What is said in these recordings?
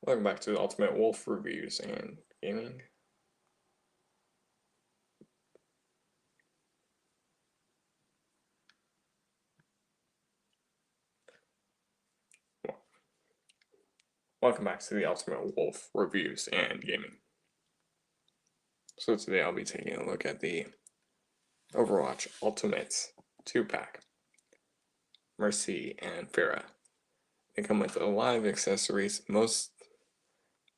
Welcome back to the Ultimate Wolf Reviews and Gaming. Welcome back to the Ultimate Wolf Reviews and Gaming. So today I'll be taking a look at the Overwatch Ultimates 2-pack. Mercy and Pharah. They come with a lot of accessories.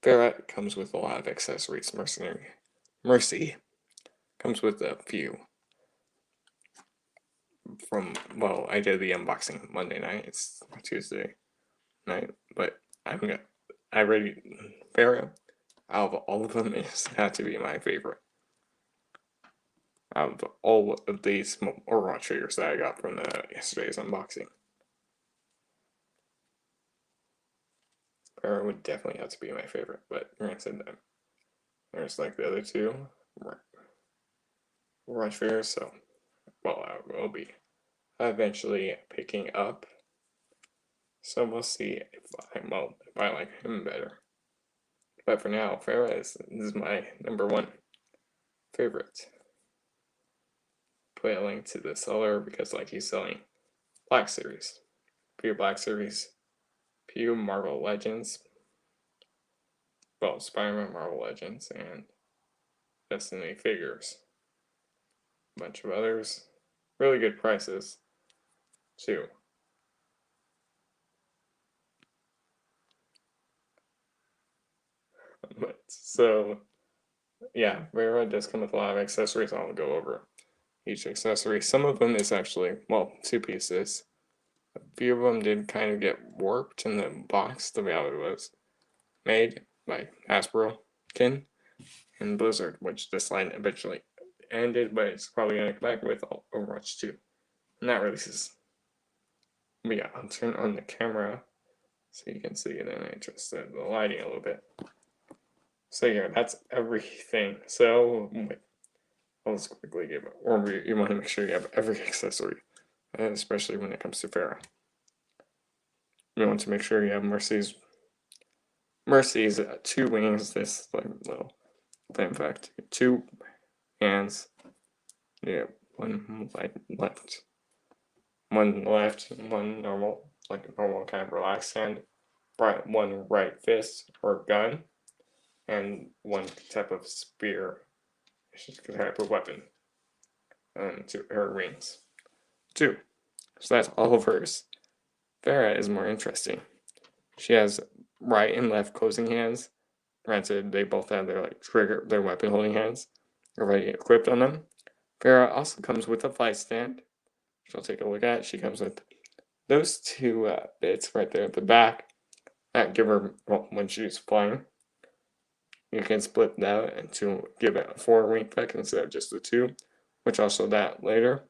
Pharah comes with a lot of accessories. Mercy comes with a few. I did the unboxing Monday night. It's Tuesday night, but Pharah, out of all of them, is had to be my favorite. Out of all of these Overwatch figures that I got from yesterday's unboxing, Pharah would definitely have to be my favorite. But granted, there's like the other two Overwatch figures, so I will be eventually picking up. So we'll see if I like him better. But for now, Pharah is my #1 favorite. Put a link to the seller because he's selling Black Series, few Black Series, few Marvel Legends, Spider-Man Marvel Legends, and Destiny figures. A bunch of others, really good prices too. Yeah, Pharah does come with a lot of accessories. I'll go over each accessory. Some of them is actually, 2 pieces. A few of them did kind of get warped in the box, the way it was made by Hasbro Kin and Blizzard, which this line eventually ended, but it's probably going to come back with Overwatch 2. And that releases. But yeah, I'll turn on the camera so you can see it, and I adjust the lighting a little bit. So yeah, that's everything. So I'll just quickly give it, or you want to make sure you have every accessory, and especially when it comes to Pharah. You want to make sure you have Mercy's 2 wings, this little fun fact, 2 hands, yeah, one left, one normal, like a normal kind of relaxed hand, one right fist or gun, and one type of spear, type of weapon, and 2 her wings. 2. So that's all of hers. Pharah is more interesting. She has right and left closing hands. Granted, they both have their weapon holding hands already equipped on them. Pharah also comes with a flight stand, which I'll take a look at. She comes with those 2 bits right there at the back that give her, when she's flying, you can split that and to give it a 4 wing effect instead of just the 2, which I'll show that later.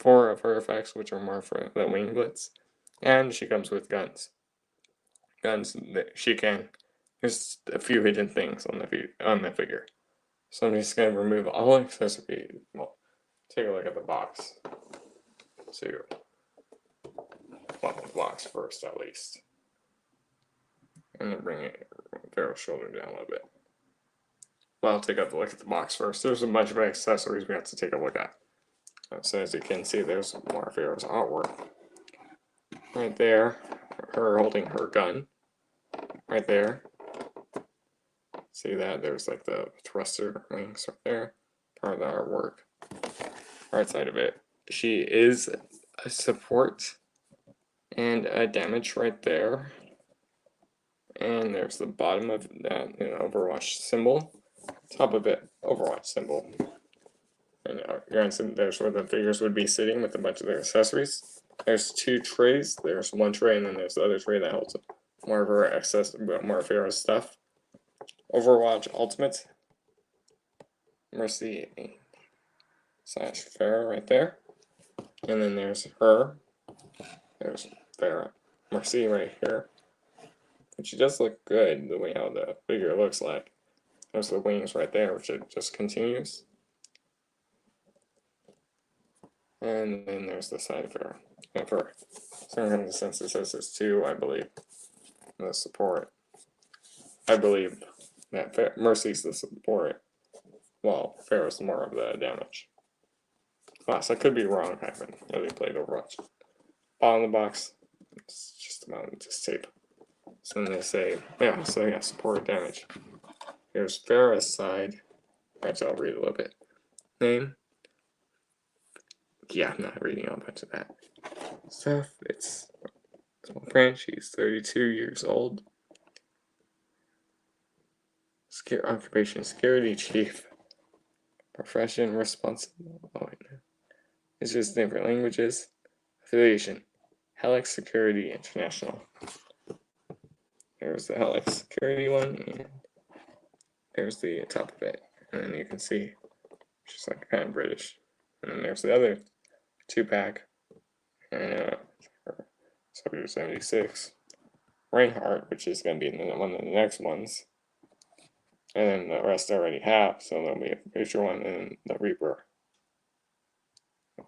4 of her effects, which are more for the winglets, and she comes with guns. Guns that she can. There's a few hidden things on the figure. So I'm just gonna remove all accessories. Take a look at the box. The box first at least. And then bring Pharaoh's shoulder down a little bit. I'll take a look at the box first. There's a bunch of accessories we have to take a look at. So as you can see, there's more Pharaoh's artwork. Right there, her holding her gun. Right there. See that? There's the thruster wings right there. Part of the artwork. Right side of it. She is a support and a damage right there. And there's the bottom of that Overwatch symbol. Top of it, Overwatch symbol. And there's where the figures would be sitting with a bunch of their accessories. There's 2 trays. There's 1 tray, and then there's the other tray that holds more of her more of Pharah's stuff. Overwatch Ultimate. Mercy / Pharah right there. And then there's her. There's Pharah. Mercy right here. And she does look good the way how the figure looks like. There's the wings right there, which it just continues. And then there's the side of her. And for some kind of sense, it says this too, I believe. The support. I believe that Mercy's the support, while Pharah's more of the damage class. I could be wrong. I haven't really played Overwatch. Bottom of the box, it's just about just tape. So then they say, yeah, so yeah, support damage. Here's Pharah's side. Actually, I'll read a little bit. Name. Yeah, I'm not reading a bunch of that stuff. It's small print. She's 32 years old. Occupation security chief. Profession responsible. Oh, wait, no. It's just different languages. Affiliation. Helix Security International. There's the Helix Security one, and there's the top of it. And then you can see she's like kind of British. And then there's the other 2-pack. And Soldier 76. Reinhardt, which is going to be one of the next ones. And then the rest I already have, so there'll be a future one, and the Reaper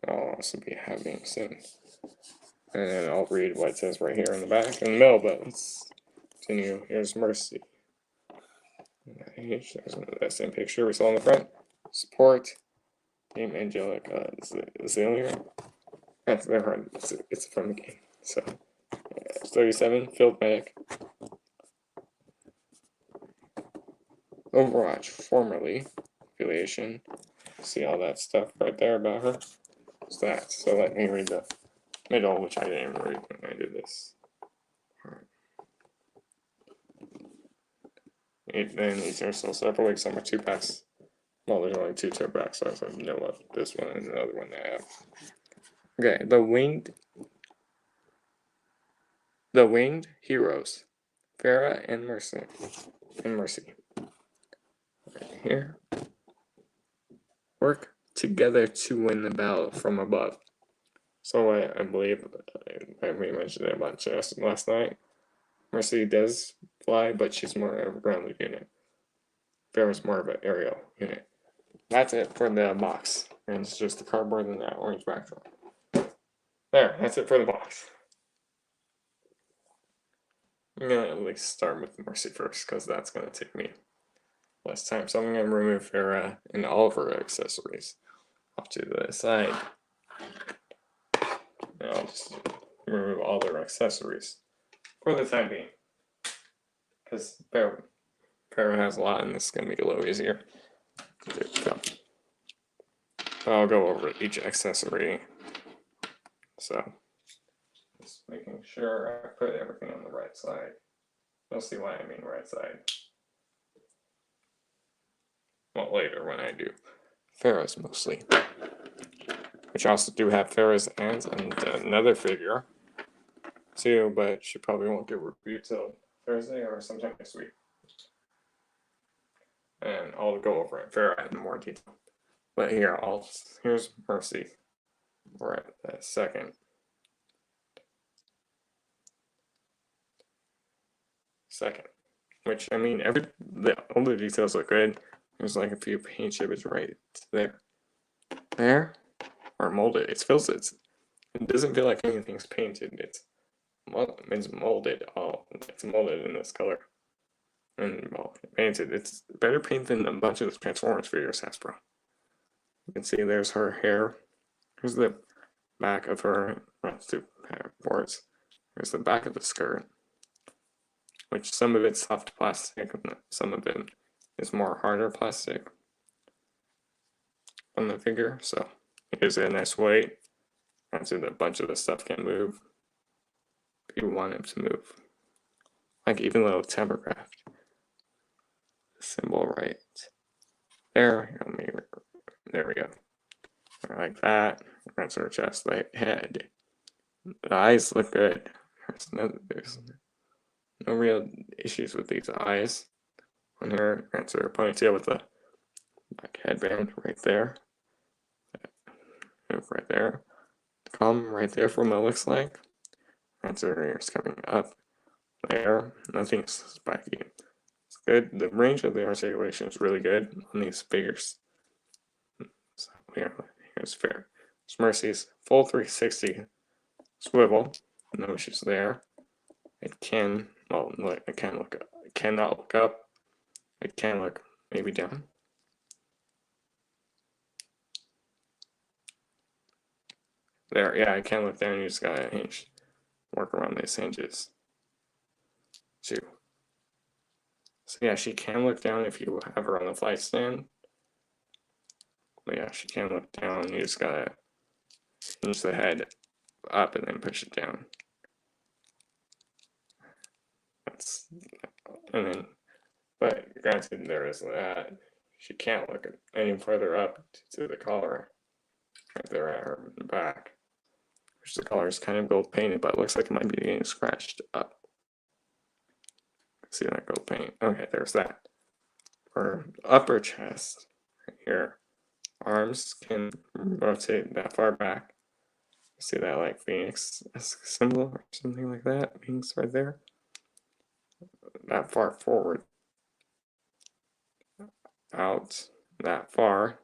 I'll also be having soon. And then I'll read what it says right here in the back in the middle, but let's continue. Here's Mercy. There's that same picture we saw in the front. Support. Name Angelica is the only one. That's their hard. It's from the game. So 37, Field Medic. Overwatch, formerly affiliation. See all that stuff right there about her. It's that. So let me read the middle, which I didn't read when I did this. Then these are still separate. Some are 2-packs. Well, there's only 2 2-packs, so I know what this one and another one I have. Okay, the winged heroes, Pharah and Mercy. Right here. Work together to win the battle from above. So I believe I mentioned it a bunch last night. Mercy does fly, but she's more of a grounded unit. Pharah's more of an aerial unit. That's it for the box. And it's just the cardboard and that orange backdrop. There, that's it for the box. I'm going to at least start with Mercy first, because that's going to take me less time. So I'm going to remove Pharah and all of her accessories off to the side. And I'll just remove all their accessories for the time being. Because Pharah has a lot, and this is going to be a little easier. I'll go over each accessory. So, just making sure I put everything on the right side. You'll see why I mean right side. Well, later when I do Pharah's mostly. Which I also do have Pharah's hands and another figure too, but she probably won't get reviewed till Thursday or sometime next week. And I'll go over it Pharah in more detail. But here's Mercy. We're at that second. Which I mean, all the details look good. There's like a few paint chips right there. There, or molded. It doesn't feel like anything's painted. It's molded. It's molded in this color. And well, painted. It's better paint than a bunch of the Transformers figures Hasbro. You can see there's her hair. Here's the back of her boards. Here's the back of the skirt, which some of it's soft plastic, and some of it is more harder plastic on the figure. So it gives it a nice weight. After a bunch of the stuff can move, people want it to move. Like even a little Tampercraft symbol right there. There we go. Like that. That's her chest, like head. The eyes look good. There's no real issues with these eyes on her. That's her ponytail with the black headband right there. Right there. The column right there from what it looks like. That's her ears coming up there. Nothing's spiky. It's good. The range of the articulation is really good on these figures. So here's Fair. It's Mercy's full 360 swivel. No issues there. It can look It cannot look up. It can look maybe down. There, yeah, I can look down. You just gotta hinge, work around these hinges. Too. So yeah, she can look down if you have her on the flight stand. But yeah, she can look down. You just gotta hinge the head up and then push it down. That's, and then, but granted, there is that. She can't look any further up to the collar. Right there at her back. Which the collar is kind of gold painted, but it looks like it might be getting scratched up. See that gold paint? Okay, there's that. Her upper chest, right here. Arms can rotate that far back. See that like Phoenix symbol or something like that? Phoenix right there. That far forward. Out that far.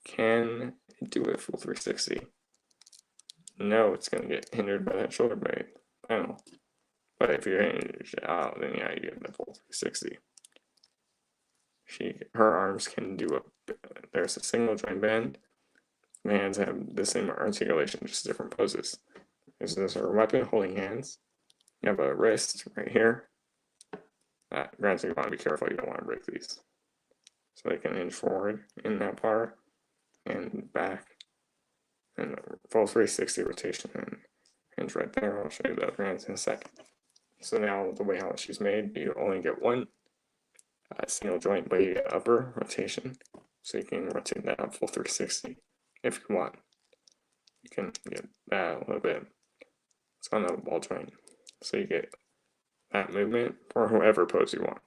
Can it do a full 360? No, it's going to get hindered by that shoulder blade panel. But if you're hinged out, then yeah, you get the full 360. Her arms can do there's a single joint bend. The hands have the same articulation, just different poses. This is her weapon holding hands. You have a wrist right here. Granted, you want to be careful, you don't want to break these. So they can hinge forward in that part and back. And full 360 rotation and hinge right there. I'll show you the other hands in a second. So now the way how she's made, you only get one single joint, but you get upper rotation. So you can rotate that up full 360 if you want. You can get that a little bit. It's on the ball joint. So you get that movement for whoever pose you want.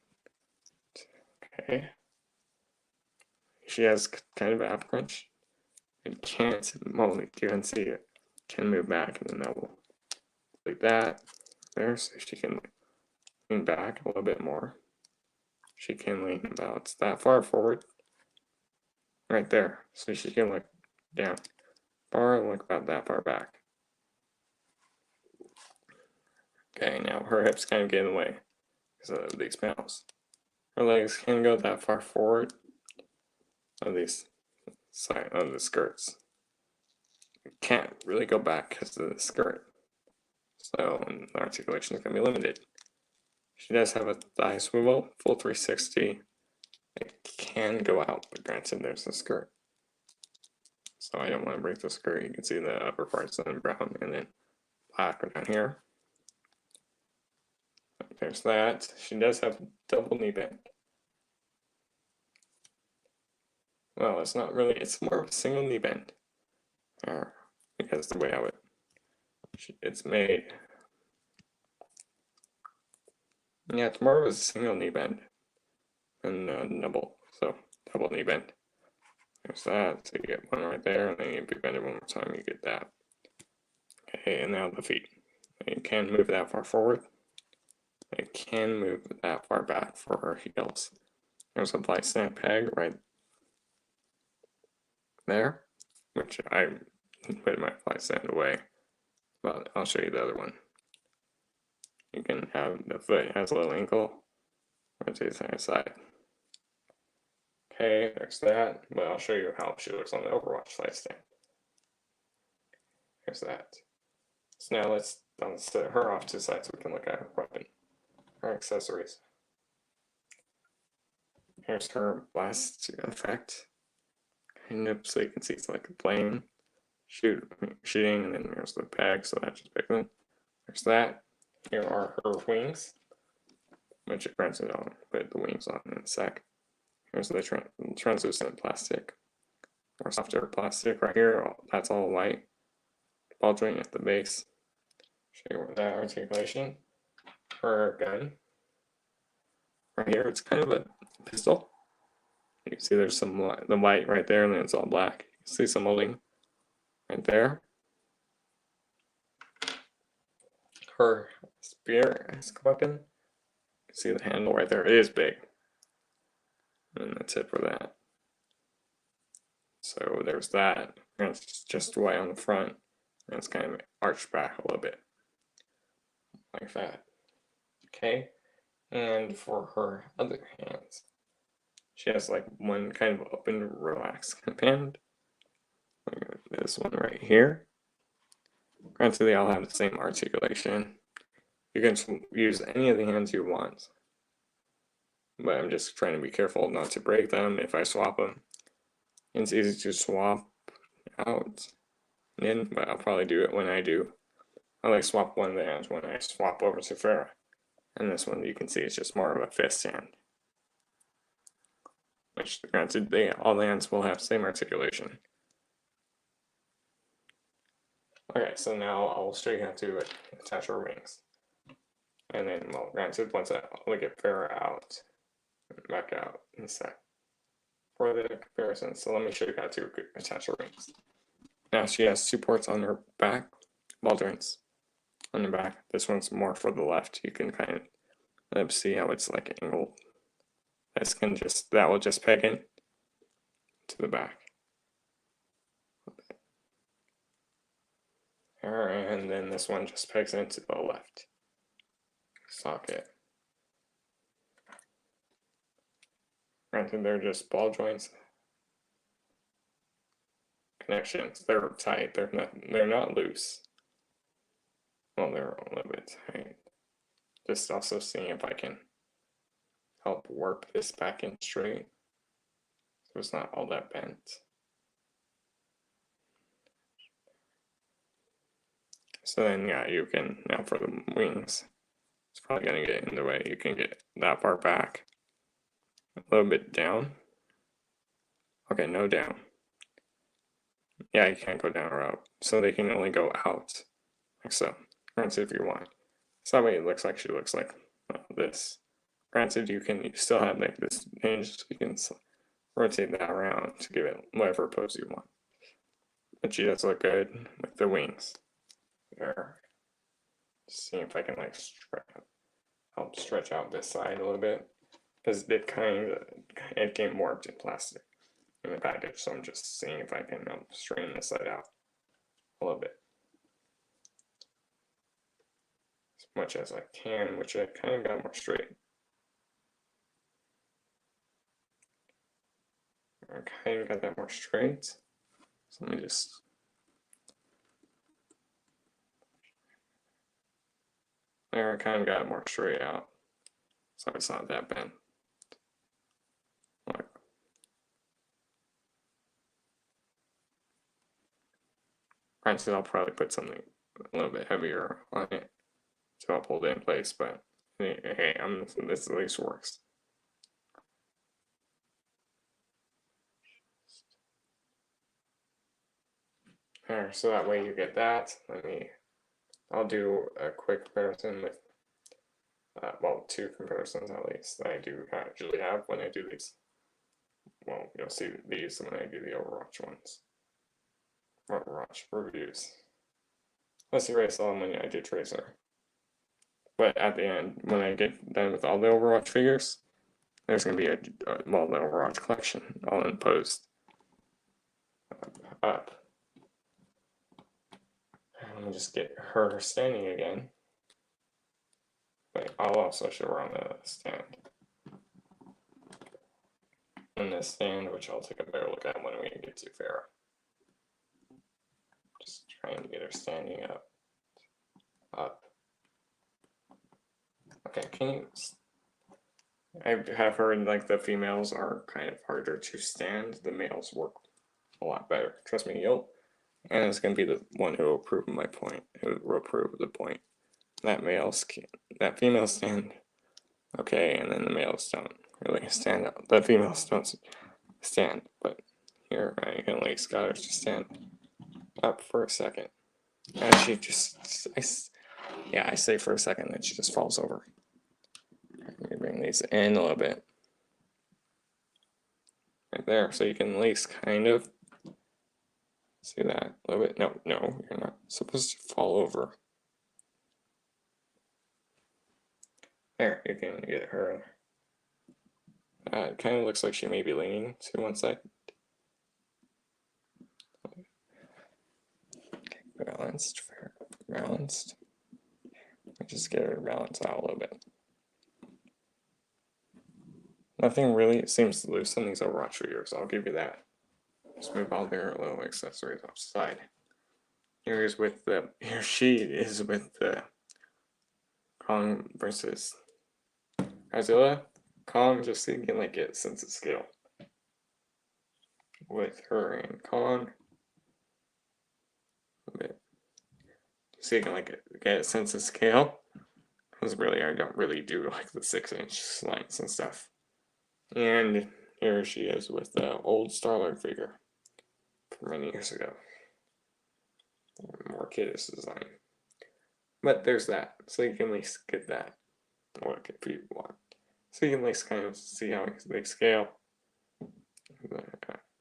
Okay. She has kind of an ab crunch. It can't, well, you can see it, can move back, and then that will, like that, there, so she can lean back a little bit more. She can lean about that far forward, right there, so she can look down far and look about that far back. Okay, now her hips kind of get in the way because of these panels. Her legs can go that far forward of these side of the skirts. Can't really go back because of the skirt, so the articulation is going to be limited. She does have a thigh swivel, full 360. It can go out, but granted, there's the skirt. So I don't want to break the skirt. You can see the upper parts in brown and then black down here. There's that. She does have double knee bend. Well, it's not really, it's more of a single knee bend. Because the way how it's made. Yeah, it's more of a single knee bend than double. So double knee bend. There's that. So you get one right there, and then you bend it one more time, you get that. Okay, and now the feet. You can move that far forward. It can move that far back for her heels. There's a flight stand peg right there, which I put my flight stand away, but I'll show you the other one. You can have the foot has a little ankle, rotate side to side. Okay, there's that, but I'll show you how she looks on the Overwatch flight stand. There's that. So now let's set her off to the side so we can look at her weapon, her accessories. Here's her blast effect. Kind of, so you can see it's like a plane shooting, and then there's the peg, so that's just big one. There's that. Here are her wings, which it prints it on, put the wings on in a sec. Here's the translucent plastic, or softer plastic right here. That's all white. Ball joint at the base. Show you that articulation. Her gun. Right here, it's kind of a pistol. You can see there's some the white right there, and then it's all black. You can see some molding right there. Her spear weapon. You can see the handle right there. It is big. And that's it for that. So there's that. And it's just white on the front. And it's kind of arched back a little bit. Like that. Okay. And for her other hands, she has like one kind of open, relaxed hand. This one right here. Granted, they all have the same articulation. You can use any of the hands you want, but I'm just trying to be careful not to break them if I swap them. It's easy to swap out and in, but I'll probably do it when I do. I like swap one of the hands when I swap over to Pharah. And this one you can see it's just more of a fist hand. Which, granted, all the hands will have the same articulation. Okay, so now I'll show you how to attach our wings. And then, well, granted, once I'll get Pharah out, back out in a sec for the comparison. So let me show you how to attach her wings. Now she has 2 ports on her back, ball joints on the back. This one's more for the left. You can kind of see how it's like angled. That will just peg in to the back. And then this one just pegs into the left socket. Granted, they're just ball joints connections. They're tight. They're not loose. Well, they're a little bit tight. Just also seeing if I can help warp this back in straight, so it's not all that bent. So then, yeah, you can, now for the wings, it's probably going to get in the way. You can get that part back, a little bit down. Okay, no down. Yeah, you can't go down or out, so they can only go out, like so. Granted, if you want. So that way it looks like she looks like this. Granted, you still have like this hinge, so you can rotate that around to give it whatever pose you want. But she does look good with the wings. There. Just seeing if I can like help stretch out this side a little bit, because it came warped in plastic in the package. So I'm just seeing if I can straighten this side out a little bit, as much as I can, which I kind of got more straight. I kind of got that more straight. So let me just. There, I kind of got it more straight out, so it's not that bent. Like, granted, I'll probably put something a little bit heavier on it to help hold it in place, but hey, this at least works. There, so that way you get that. I'll do a quick comparison with, well, 2 comparisons at least that I do usually have when I do these. Well, you'll see these when I do the Overwatch ones. Overwatch reviews. Let's erase them when I do Tracer. But at the end, when I get done with all the Overwatch figures, there's going to be the Overwatch collection all in post up. Let me just get her standing again. Wait, I'll also show her on the stand. In the stand, which I'll take a better look at when we get to Pharah. Just trying to get her standing up. Okay, can you? I have heard like the females are kind of harder to stand. The males work a lot better. Trust me, you'll. And it's going to be the one who will prove my point, who will prove the point. That females stand okay, and then the males don't really stand up. The females don't stand, but here I can at least got her to stand up for a second. And she just, I say for a second that she just falls over. Let me bring these in a little bit. Right there, so you can at least kind of see that a little bit. No, you're not supposed to fall over. There, you can get her. It kind of looks like she may be leaning to one side. Okay, balanced. Just get her to balance out a little bit. Nothing really seems loose on these Overwatch figures, I'll give you that. Just move all their little accessories off the side. Here she is with the Kong versus Godzilla. Kong just so you can like get a sense of scale. With her and Kong. So you can like get a sense of scale. Because really I don't really do like the 6-inch lines and stuff. And here she is with the old Star-Lord figure from many years ago. More kiddish design. But there's that. So you can at least get that. Look if you want. So you can at least kind of see how they scale.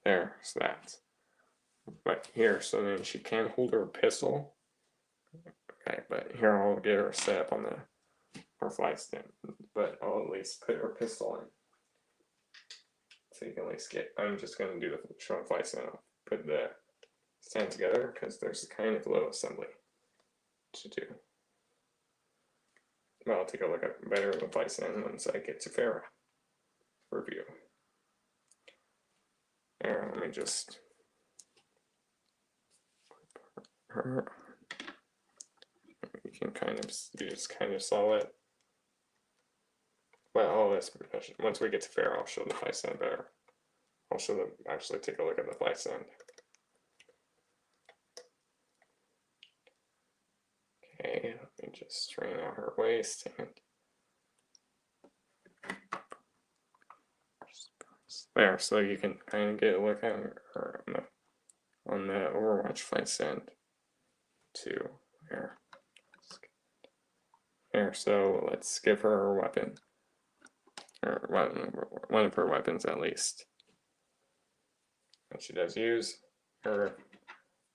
There's that. But here, so then she can hold her pistol. Okay, but here I'll get her set up on her flight stand. But I'll at least put her pistol in. So you can at least get, I'm just going to do the short flight stand. I'll put the stand together because there's kind of low assembly to do. But I'll take a look at better the flight stand once I get to Pharah review. There, let me just her. You can kind of, you just kind of saw it. But all this, once we get to Pharah, I'll show the flight stand better. I'll show them, actually take a look at the flight stand. Okay, let me just straighten out her waist and there, so you can kind of get a look at her on the Overwatch flight stand too. Here, so let's give her a weapon, or one of her weapons at least. And she does use her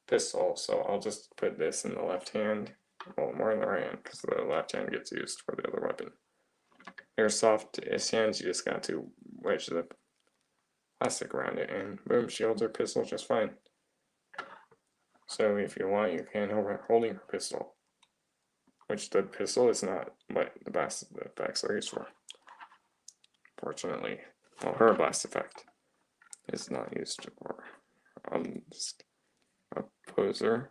pistol, so I'll just put this in the left hand, well, more in the right hand, because the left hand gets used for the other weapon. Airsoft hands, you just got to wedge the plastic around it, and boom, she holds her pistol just fine. So if you want, you can hold holding her pistol, which the pistol is not what the blast effects are used for. Fortunately, well, her blast effect is not used for just a poser.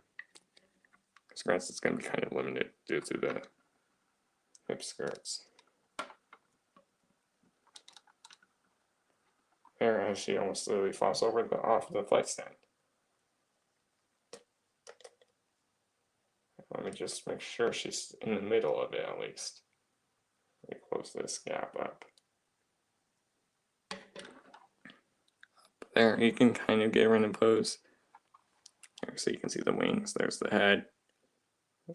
Because granted, it's going to be kind of limited due to the hip skirts. There, as she almost literally falls over off the flight stand. Let me just make sure she's in the middle of it at least. Let me close this gap up. There, you can kind of get her in a pose. There, so you can see the wings. There's the head.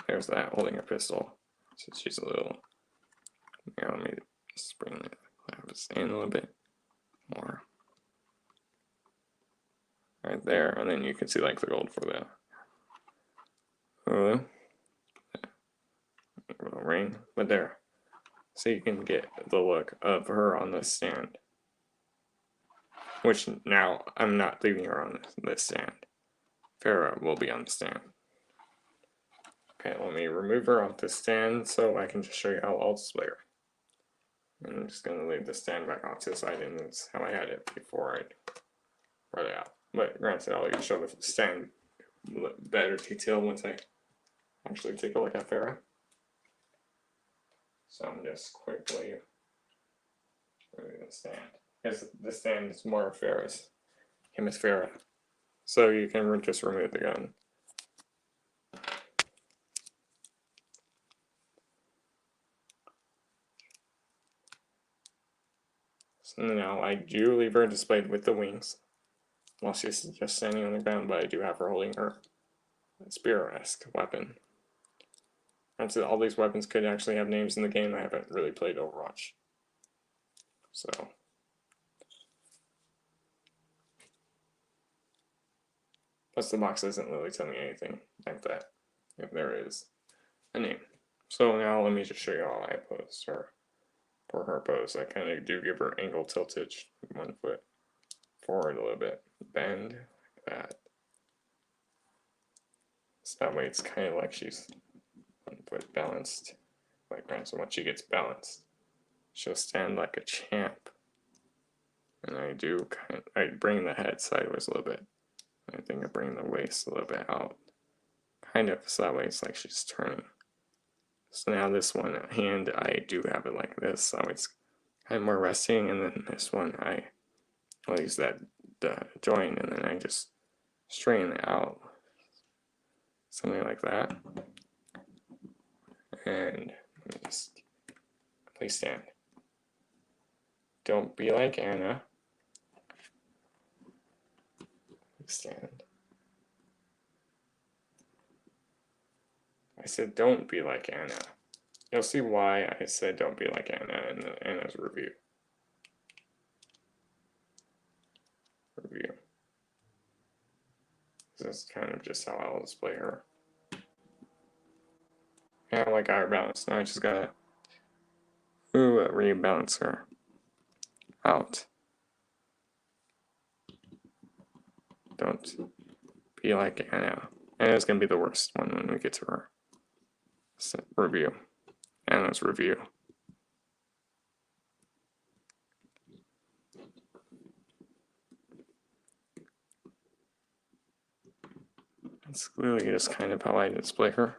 There's that holding her pistol. So she's a little. Here, let me just bring it in a little bit more. Right there, and then you can see like the gold for the little ring, but there. So you can get the look of her on the stand. Which now, I'm not leaving her on this stand. Pharah will be on the stand. Okay, let me remove her off the stand so I can just show you how I'll display her. And I'm just going to leave the stand back off to the side, and that's how I had it before I brought it out. But granted, I'll show the stand better detail once I actually take a look at Pharah. So I'm just quickly removing the stand. Because the stand is more of Pharah's. Him as Pharah. So you can just remove the gun. So now I do leave her displayed with the wings. While she's just standing on the ground, but I do have her holding her spear-esque weapon. And so all these weapons could actually have names in the game. I haven't really played Overwatch. So. Plus the box doesn't really tell me anything like that. If there is a name. So now let me just show you how I posed her. For her pose, I kind of do give her angle tilted 1 foot forward a little bit. Bend like that. So that way it's kind of like she's 1 foot balanced. Like so once she gets balanced, she'll stand like a champ. And I bring the head sideways a little bit. I think I bring the waist a little bit out. Kind of, so that way it's like she's turning. So now this one hand, I do have it like this, so it's kind of more resting, and then this one I'll use that joint, and then I just straighten it out. Something like that. And let me just please stand. Don't be like Anna. Please stand. I said don't be like Anna. You'll see why I said don't be like Anna in Anna's review. This is kind of just how I'll display her. Yeah, I like our balance. Now I just gotta rebalance her out. Don't be like Anna. Anna's gonna be the worst one when we get to her review. Anna's review. That's clearly just kind of how I display her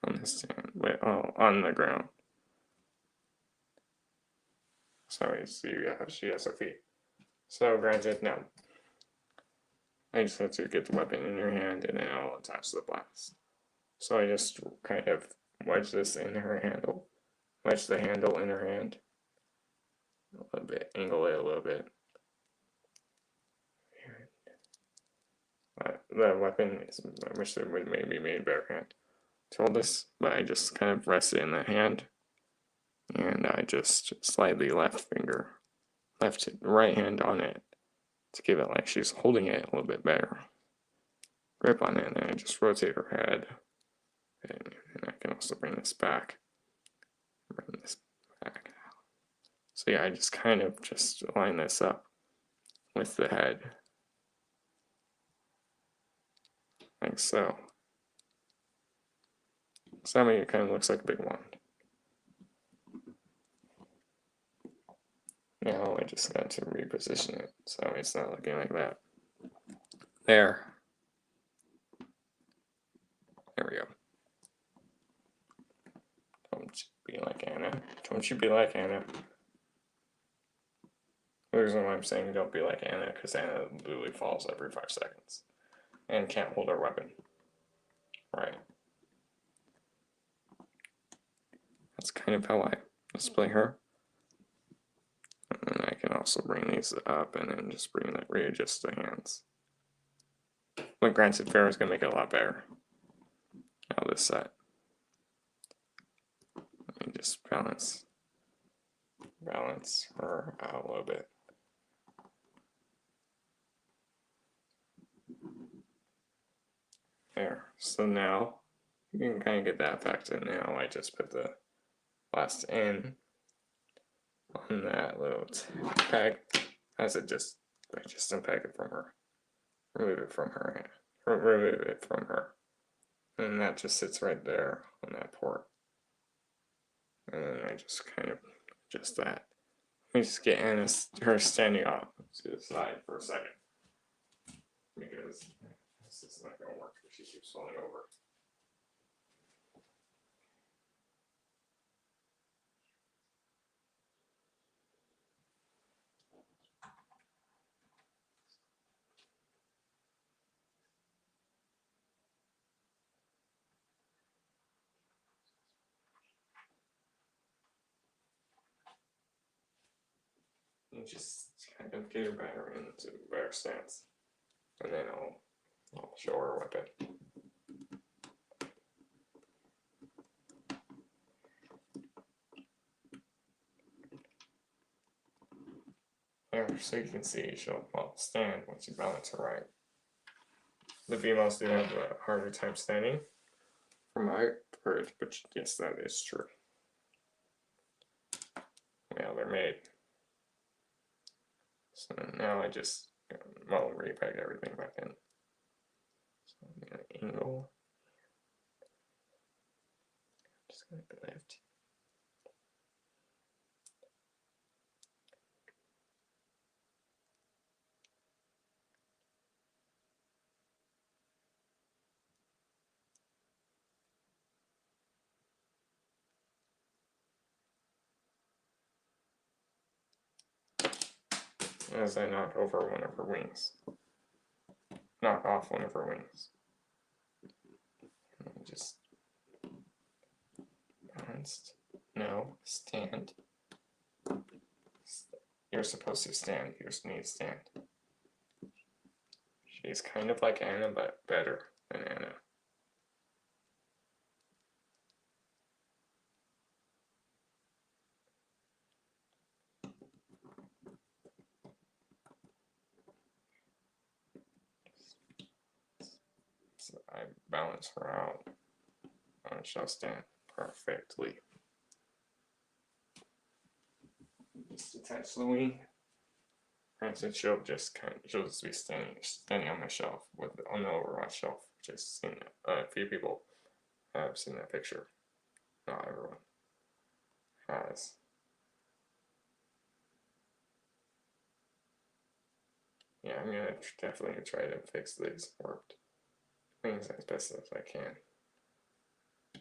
on the stand. Wait, on the ground. So you see how she has her feet. So granted, now I just have to get the weapon in your hand and then I'll attach the blast. So I just kind of wedge this in her handle. Wedge the handle in her hand. A little bit, angle it a little bit. The weapon is, I wish there would maybe made better hand to hold this, but I just kind of rest it in the hand, and I just slightly right hand on it to give it like she's holding it a little bit better. Grip on it, and then I just rotate her head, and I can also bring this back. So yeah, I just kind of just line this up with the head, like so. So I mean, it kind of looks like a big wand. Now I just got to reposition it so it's not looking like that. There. There we go. Don't be like Anna. Don't you be like Anna. The reason why I'm saying don't be like Anna, because Anna literally falls every 5 seconds and can't hold her weapon. Right. That's kind of how I display her. And then I can also bring these up and then just readjust the hands. But granted, Pharah is going to make it a lot better. Now this set. Let me just balance her out a little bit. There. So now you can kind of get that effect, and now I just put the blast in on that little peg. As it just, I just unpeg it from her. Remove it from her hand. Remove it from her. And that just sits right there on that port. And then I just kind of adjust that. Let me just get her standing off to the side for a second. Because this is not going to work if she keeps falling over. And just kind of get her better into a better stance. And then I'll show her weapon. There, so you can see she'll stand once you balance her right. The females do have a harder time standing from my part, but yes, that is true. Yeah, they're made. So now I just repeg everything back in. So I'm gonna angle. Just gonna lift. as I knock over one of her wings. Knock off one of her wings. And just balanced. No, stand. You're supposed to stand. You just need to stand. She's kind of like Anna, but better than Anna. So I balance her out. And she'll stand perfectly. Just attach the wing. And so she'll just be standing on my shelf on the Overwatch shelf. Just seen a few people have seen that picture. Not everyone has. Yeah, I'm gonna definitely try to fix these warped wings as best as I can.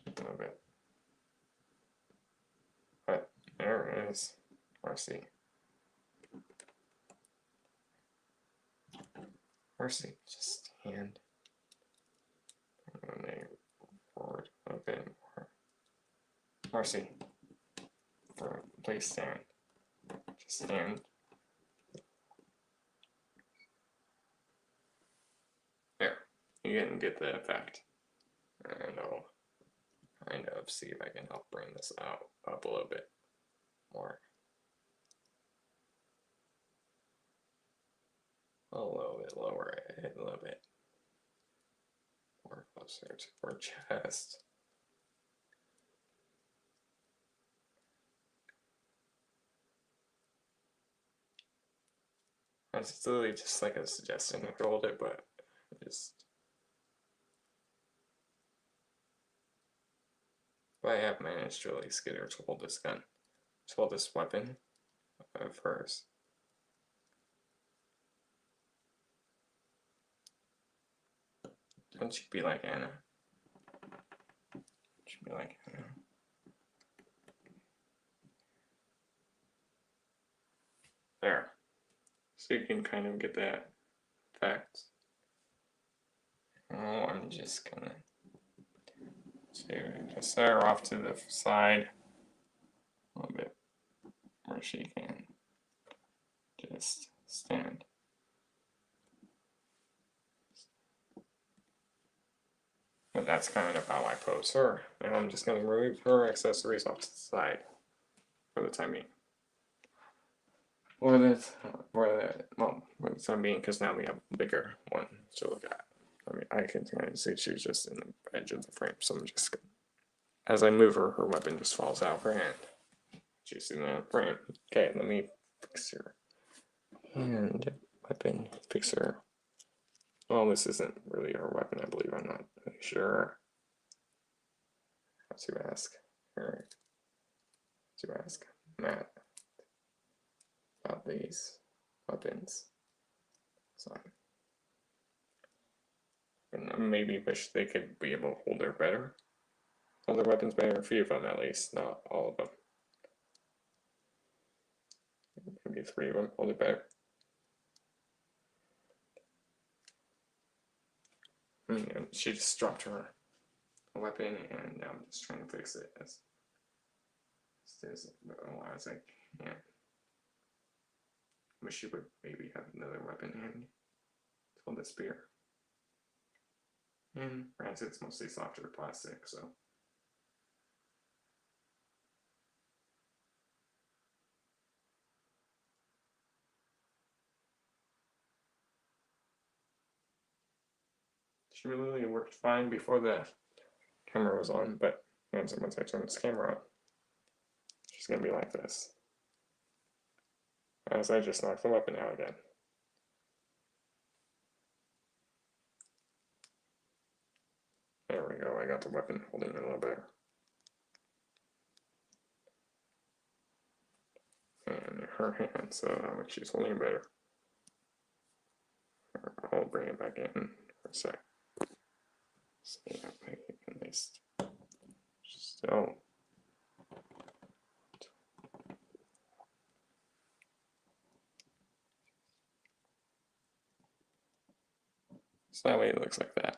A little bit. But there it is. Mercy. Mercy, just stand. And they forward a bit more. Mercy. Please stand. Just stand. There. You can get the effect. And I'll kind of see if I can help bring this up a little bit more. A little bit lower, a little bit more closer to her chest. It's literally just like a suggestion to hold it, but I have managed to at least get her to hold this gun, to hold this weapon of hers. Don't you be like Anna? Don't you be like Anna? There. So you can kind of get that effect. Oh, I'm just gonna set her off to the side a little bit where she can just stand. But that's kind of how I pose her. And I'm just going to remove her accessories off to the side for the time being. For the time being, because now we have a bigger one to look at. I mean, I can kind of see she's just in the edge of the frame, so I'm just gonna, as I move her, her weapon just falls out of her hand. She's in the frame. Okay, let me fix her hand. Weapon fixer. Well, this isn't really her weapon, I believe. I'm not really sure. How to ask her. To ask Matt about these weapons. So, and maybe wish they could be able to hold their better. Hold their weapons better, a few of them at least, not all of them. Maybe 3 of them hold it better. I mean, she just dropped her weapon, and now I'm just trying to fix it as I can. Wish she would maybe have another weapon handy to hold the spear. And granted, it's mostly softer plastic, so. She really worked fine before the camera was on, but once I turn this camera on, she's gonna be like this. As I just knocked the weapon out again. There we go, I got the weapon holding it a little better. And her hand, so she's holding it better. I'll bring it back in for a sec. So yeah, at least still. So that way it looks like that.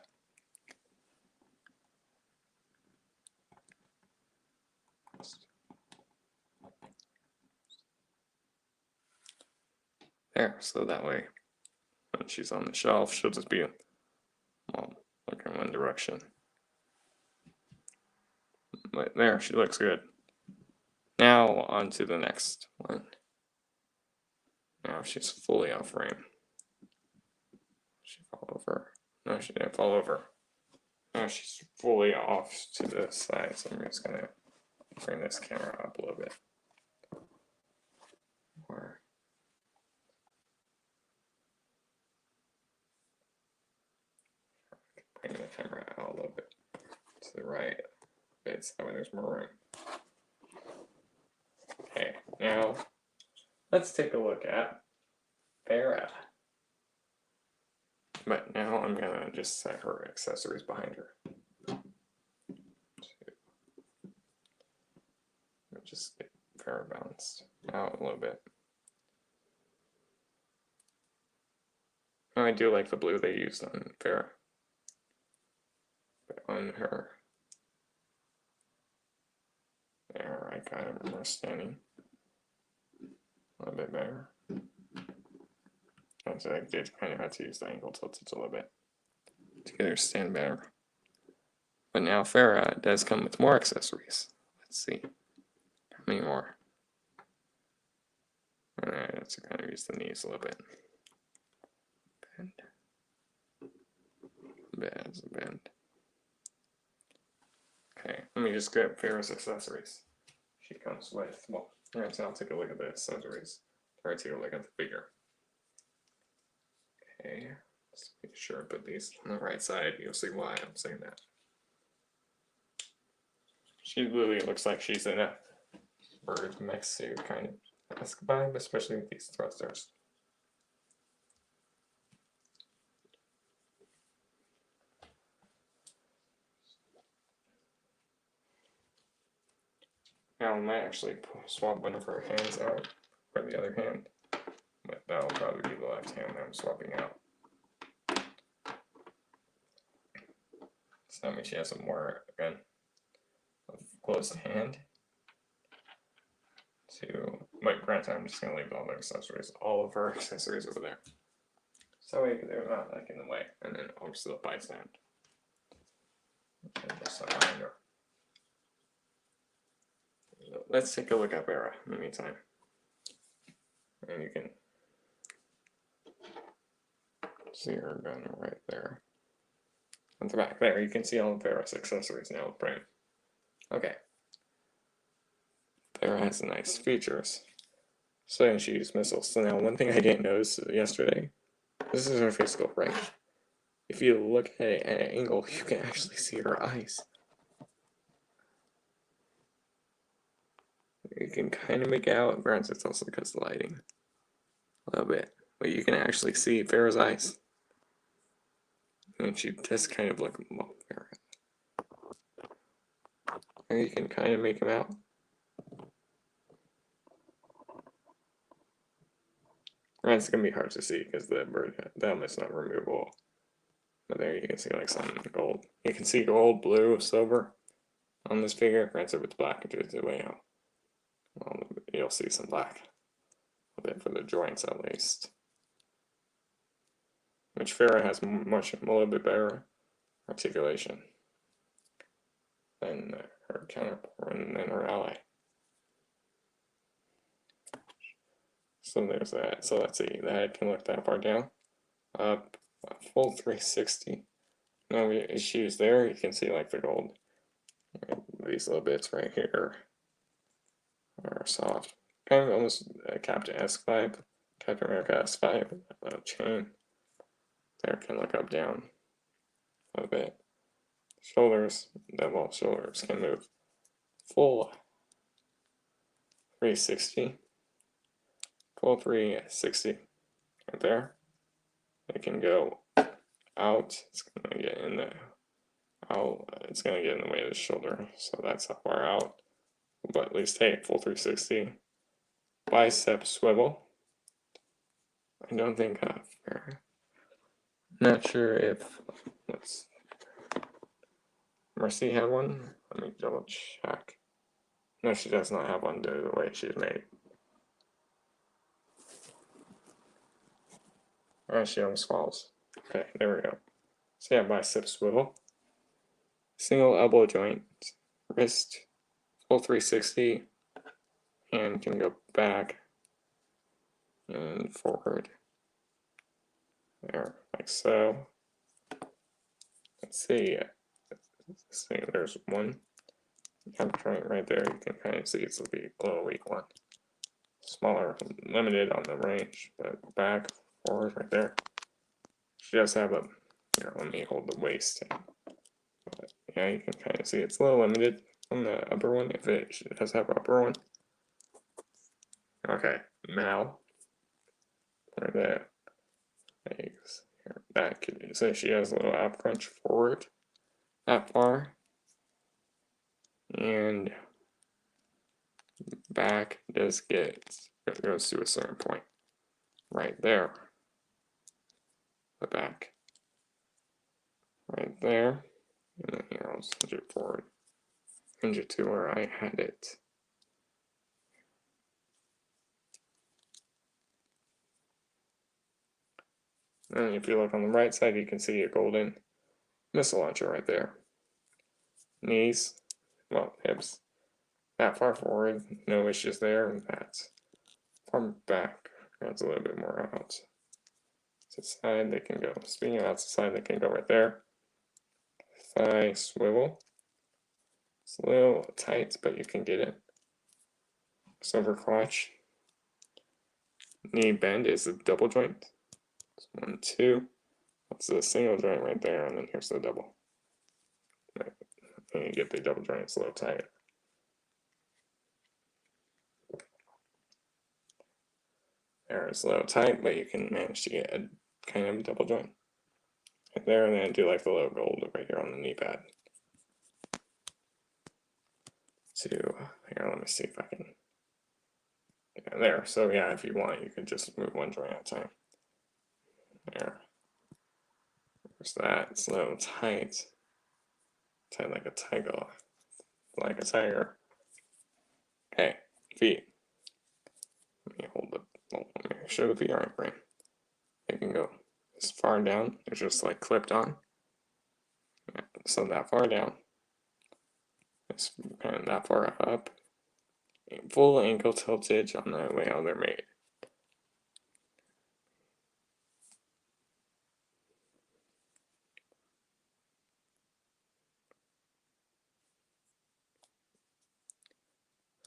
There, so that way when she's on the shelf, she'll just be looking in one direction. But there, she looks good. Now on to the next one. Now she's fully off frame. She fall over. No, she didn't fall over. Now she's fully off to the side, so I'm just gonna bring this camera up a little bit. Or bring the camera out a little bit to the right. It's that way there's more room. Okay, now let's take a look at Pharah. But now I'm gonna just set her accessories behind her. Just get Pharah balanced out a little bit. I do like the blue they used on Pharah. But on her, there, I kind of remember standing a little bit better. So I did kind of have to use the angle tilted a little bit to get her stand better. But now Pharah does come with more accessories. Let's see. How many more? Alright, let's kind of use the knees a little bit. Bend. Bend. Okay, let me just grab Pharah's accessories. She comes with, well, alright, so I'll take a look at the accessories. Or take a look at the figure. Okay, let's make sure I put these on the right side. You'll see why I'm saying that. She literally looks like she's in a bird mech suit kind of esque vibe, especially with these thrusters. Now I might actually swap one of her hands out for the other hand, but that'll probably be the left hand that I'm swapping out. So that means she has some more, again, close hand. But granted, I'm just going to leave all the accessories, all of her accessories over there. So they're not like in the way, and then obviously the bite stand. And just behind her. Let's take a look at Pharah in the meantime. And you can see her gun right there. On the back there, you can see all of Pharah's accessories now with frame. Okay. Pharah has nice features. So she uses missiles. So now one thing I didn't notice yesterday, this is her physical range. If you look at it at an angle, you can actually see her eyes. You can kind of make it out, granted it's also because of the lighting. A little bit. But you can actually see Pharah's eyes. And she does kind of look like Pharah. And you can kind of make them out. It's gonna be hard to see because the helmet's not removable. But there you can see like some gold. You can see gold, blue, silver on this figure. Granted with black, it's way out. Well, you'll see some black. A bit for the joints at least. Which Pharah has a little bit better articulation than her counterpart and then her ally. So there's that. So let's see, the head can look that far down. Up, a full 360. No issues there. You can see like the gold. These little bits right here are soft. Kind of almost a Captain-esque vibe. Captain America-esque vibe. Chain. There can look up down a little bit. Shoulders can move full 360. Full 360 right there. It can go out. It's gonna get in the out. It's gonna get in the way of the shoulder, so that's how far out. But at least hey, full 360. Bicep swivel. I don't think Not sure if Mercy had one. Let me double check. No, she does not have one due to the way she's made. Oh, she almost falls. Okay, there we go. So yeah, bicep swivel. Single elbow joint. Wrist. Full 360. And can go back and forward. There, like so. Let's see. There's one. I'm trying right there. You can kind of see it's a little weak one. Smaller, limited on the range, but back, forward, right there. She does have a. Here, let me hold the waist. But yeah, you can kind of see it's a little limited on the upper one. If it does have an upper one. Okay, now. Right there. Legs. Here, back. So she has a little ab crunch forward. That far. And back just goes to a certain point. Right there. The back. Right there. And then here, I'll hinge it forward. Hinge it to where I had it. And if you look on the right side, you can see a golden missile launcher right there. Knees, well, hips, that far forward, no issues there, and that's far back. That's a little bit more out. To the side, they can go. Speaking of out to the side, they can go right there. Thigh swivel. It's a little tight, but you can get it. Silver crotch. Knee bend is a double joint. It's 1, 2. That's a single joint right there, and then here's the double. Right. And you get the double joint, it's a little tight. There, it's a little tight, but you can manage to get a kind of double joint right there, and then do like the little gold right here on the knee pad. Here, let me see if I can. Yeah, there. So yeah, if you want, you can just move one joint at a time. There. There's that. It's a little tight. Tight like a tiger. Like a tiger. Okay, feet. Let me hold the. Let me show the feet aren't brain. They can go as far down. They're just like clipped on. Yeah, so that far down. It's kind of that far up. Full ankle tiltage on the way how they're made.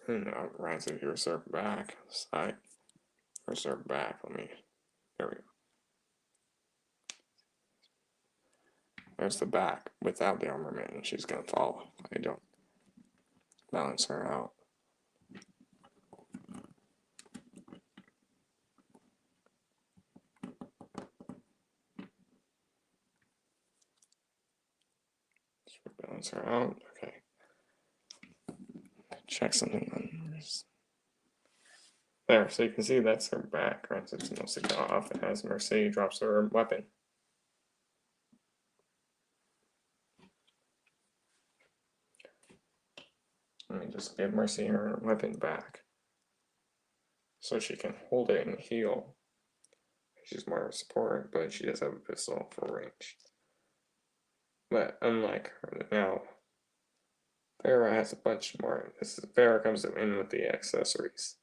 And now rise of your serve back, side, or serve back. There we go. There's the back without the armament, and she's gonna fall if I don't balance her out. Balance her out. Okay. Check something on this. There, so you can see that's her back, right? So it's mostly cut off as Mercy drops her weapon. Let me just give Mercy her weapon back so she can hold it and heal. She's more of a support, but she does have a pistol for range. But unlike her now, Pharah has a bunch more. Pharah comes in with the accessories.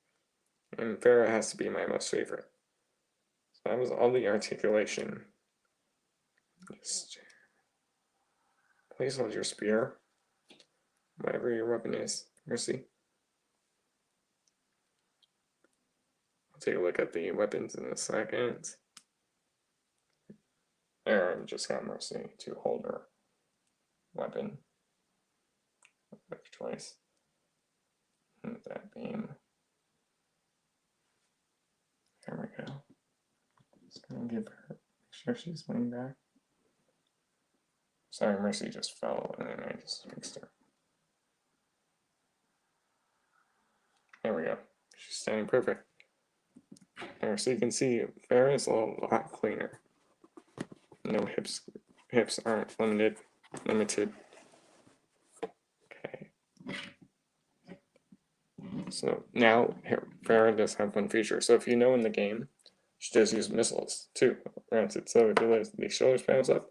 And Pharah has to be my most favorite. So that was all the articulation. Just please hold your spear. Whatever your weapon is. Mercy. I'll take a look at the weapons in a second. There, I've just got Mercy to hold her weapon. Better choice. And that beam. There we go. Just gonna give her, make sure she's laying back. Sorry, Mercy just fell and then I just fixed her. There we go. She's standing perfect. There, so you can see Pharah is a lot cleaner. No hips. Hips aren't limited. Okay. So now here, Pharah does have one feature. So if you know in the game, she does use missiles too. Granted, so if you lift these shoulders panels up,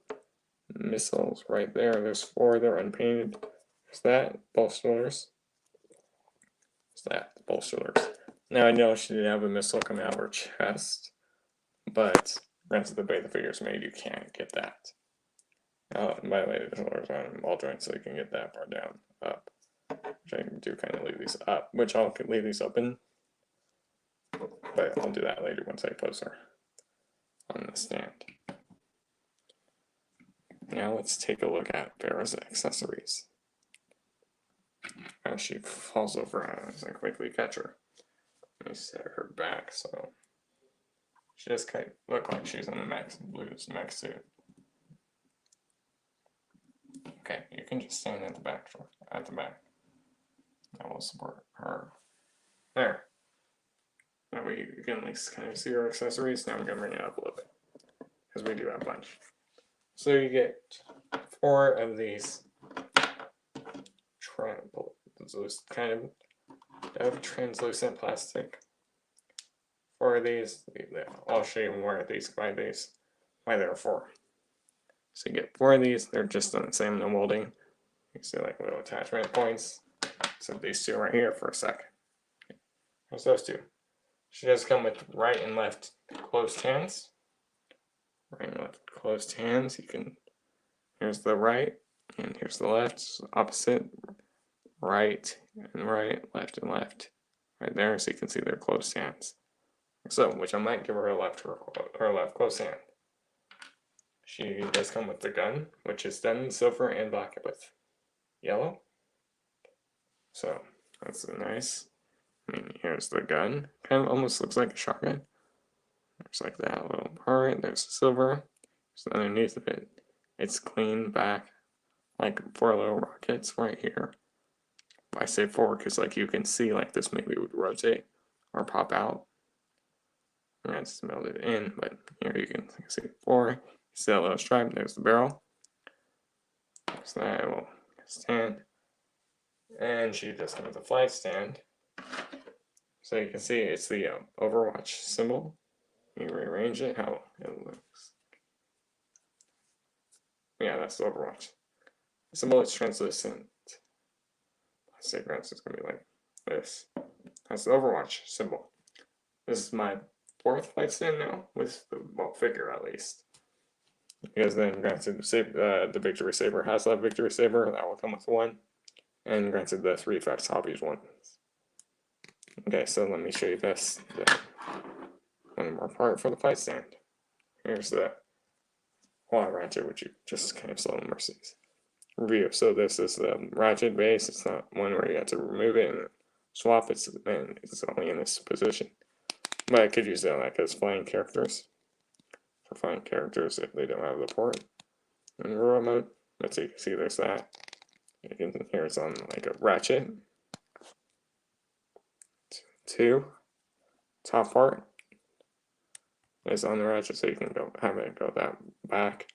missiles right there. There's 4. They're unpainted. There's that. Both shoulders. There's that. Both shoulders. Now I know she didn't have a missile coming out of her chest, but granted, the way the figure's made, you can't get that. By the way, the shoulders are on ball joints, so you can get that far down, up. Which I do kind of leave these up, which I'll leave these open, but I'll do that later once I pose her on the stand. Now let's take a look at Pharah's accessories. As she falls over as I quickly catch her. Let me set her back so she does kind of look like she's in the Max Blues mech suit. Okay, you can just stand at the back. That will support her. There. That way you can at least kind of see her accessories. Now I'm going to bring it up a little bit, because we do have a bunch. So you get 4 of these translucent plastic. 4 of these. I'll show you more of these, why there are 4. So you get 4 of these. They're just on the same, no molding. You see like little attachment points. So these 2 right here for a sec. There's those 2. She does come with right and left closed hands. Right and left closed hands. You can. Here's the right, and here's the left. Opposite. Right and right, left and left. Right there, so you can see their closed hands. So, which I might give her a left closed hand. She does come with the gun, which is done in silver and black with yellow. So that's nice. I mean, here's the gun. Kind of almost looks like a shotgun. There's like that little part. There's the silver. So underneath of it, it's clean back, like 4 little rockets right here. I say 4 because like you can see like this maybe would rotate or pop out. And that's melted in, but here you can see 4. You see that little stripe. There's the barrel. There's that little stand. And she does come with a flight stand. So you can see it's the Overwatch symbol. You rearrange it, how it looks. Yeah, that's the Overwatch. The symbol is translucent. Plastic rest is going to be like this. That's the Overwatch symbol. This is my 4th flight stand now, with the figure at least. Because then, granted, the Victory Saber has that Victory Saber, that will come with 1. And granted, the 3 effects hobbies 1. Okay, so let me show you this. One more part for the flight stand. Here's the ratchet, which you just kind of saw in Mercy's review. So this is the ratchet base. It's not one where you have to remove it and swap it, and it's only in this position. But I could use it like as flying characters. For flying characters if they don't have the port in rural mode. But so you can see there's that. You can hear it's on like a ratchet. 2. Top part is on the ratchet, so you can have it go that back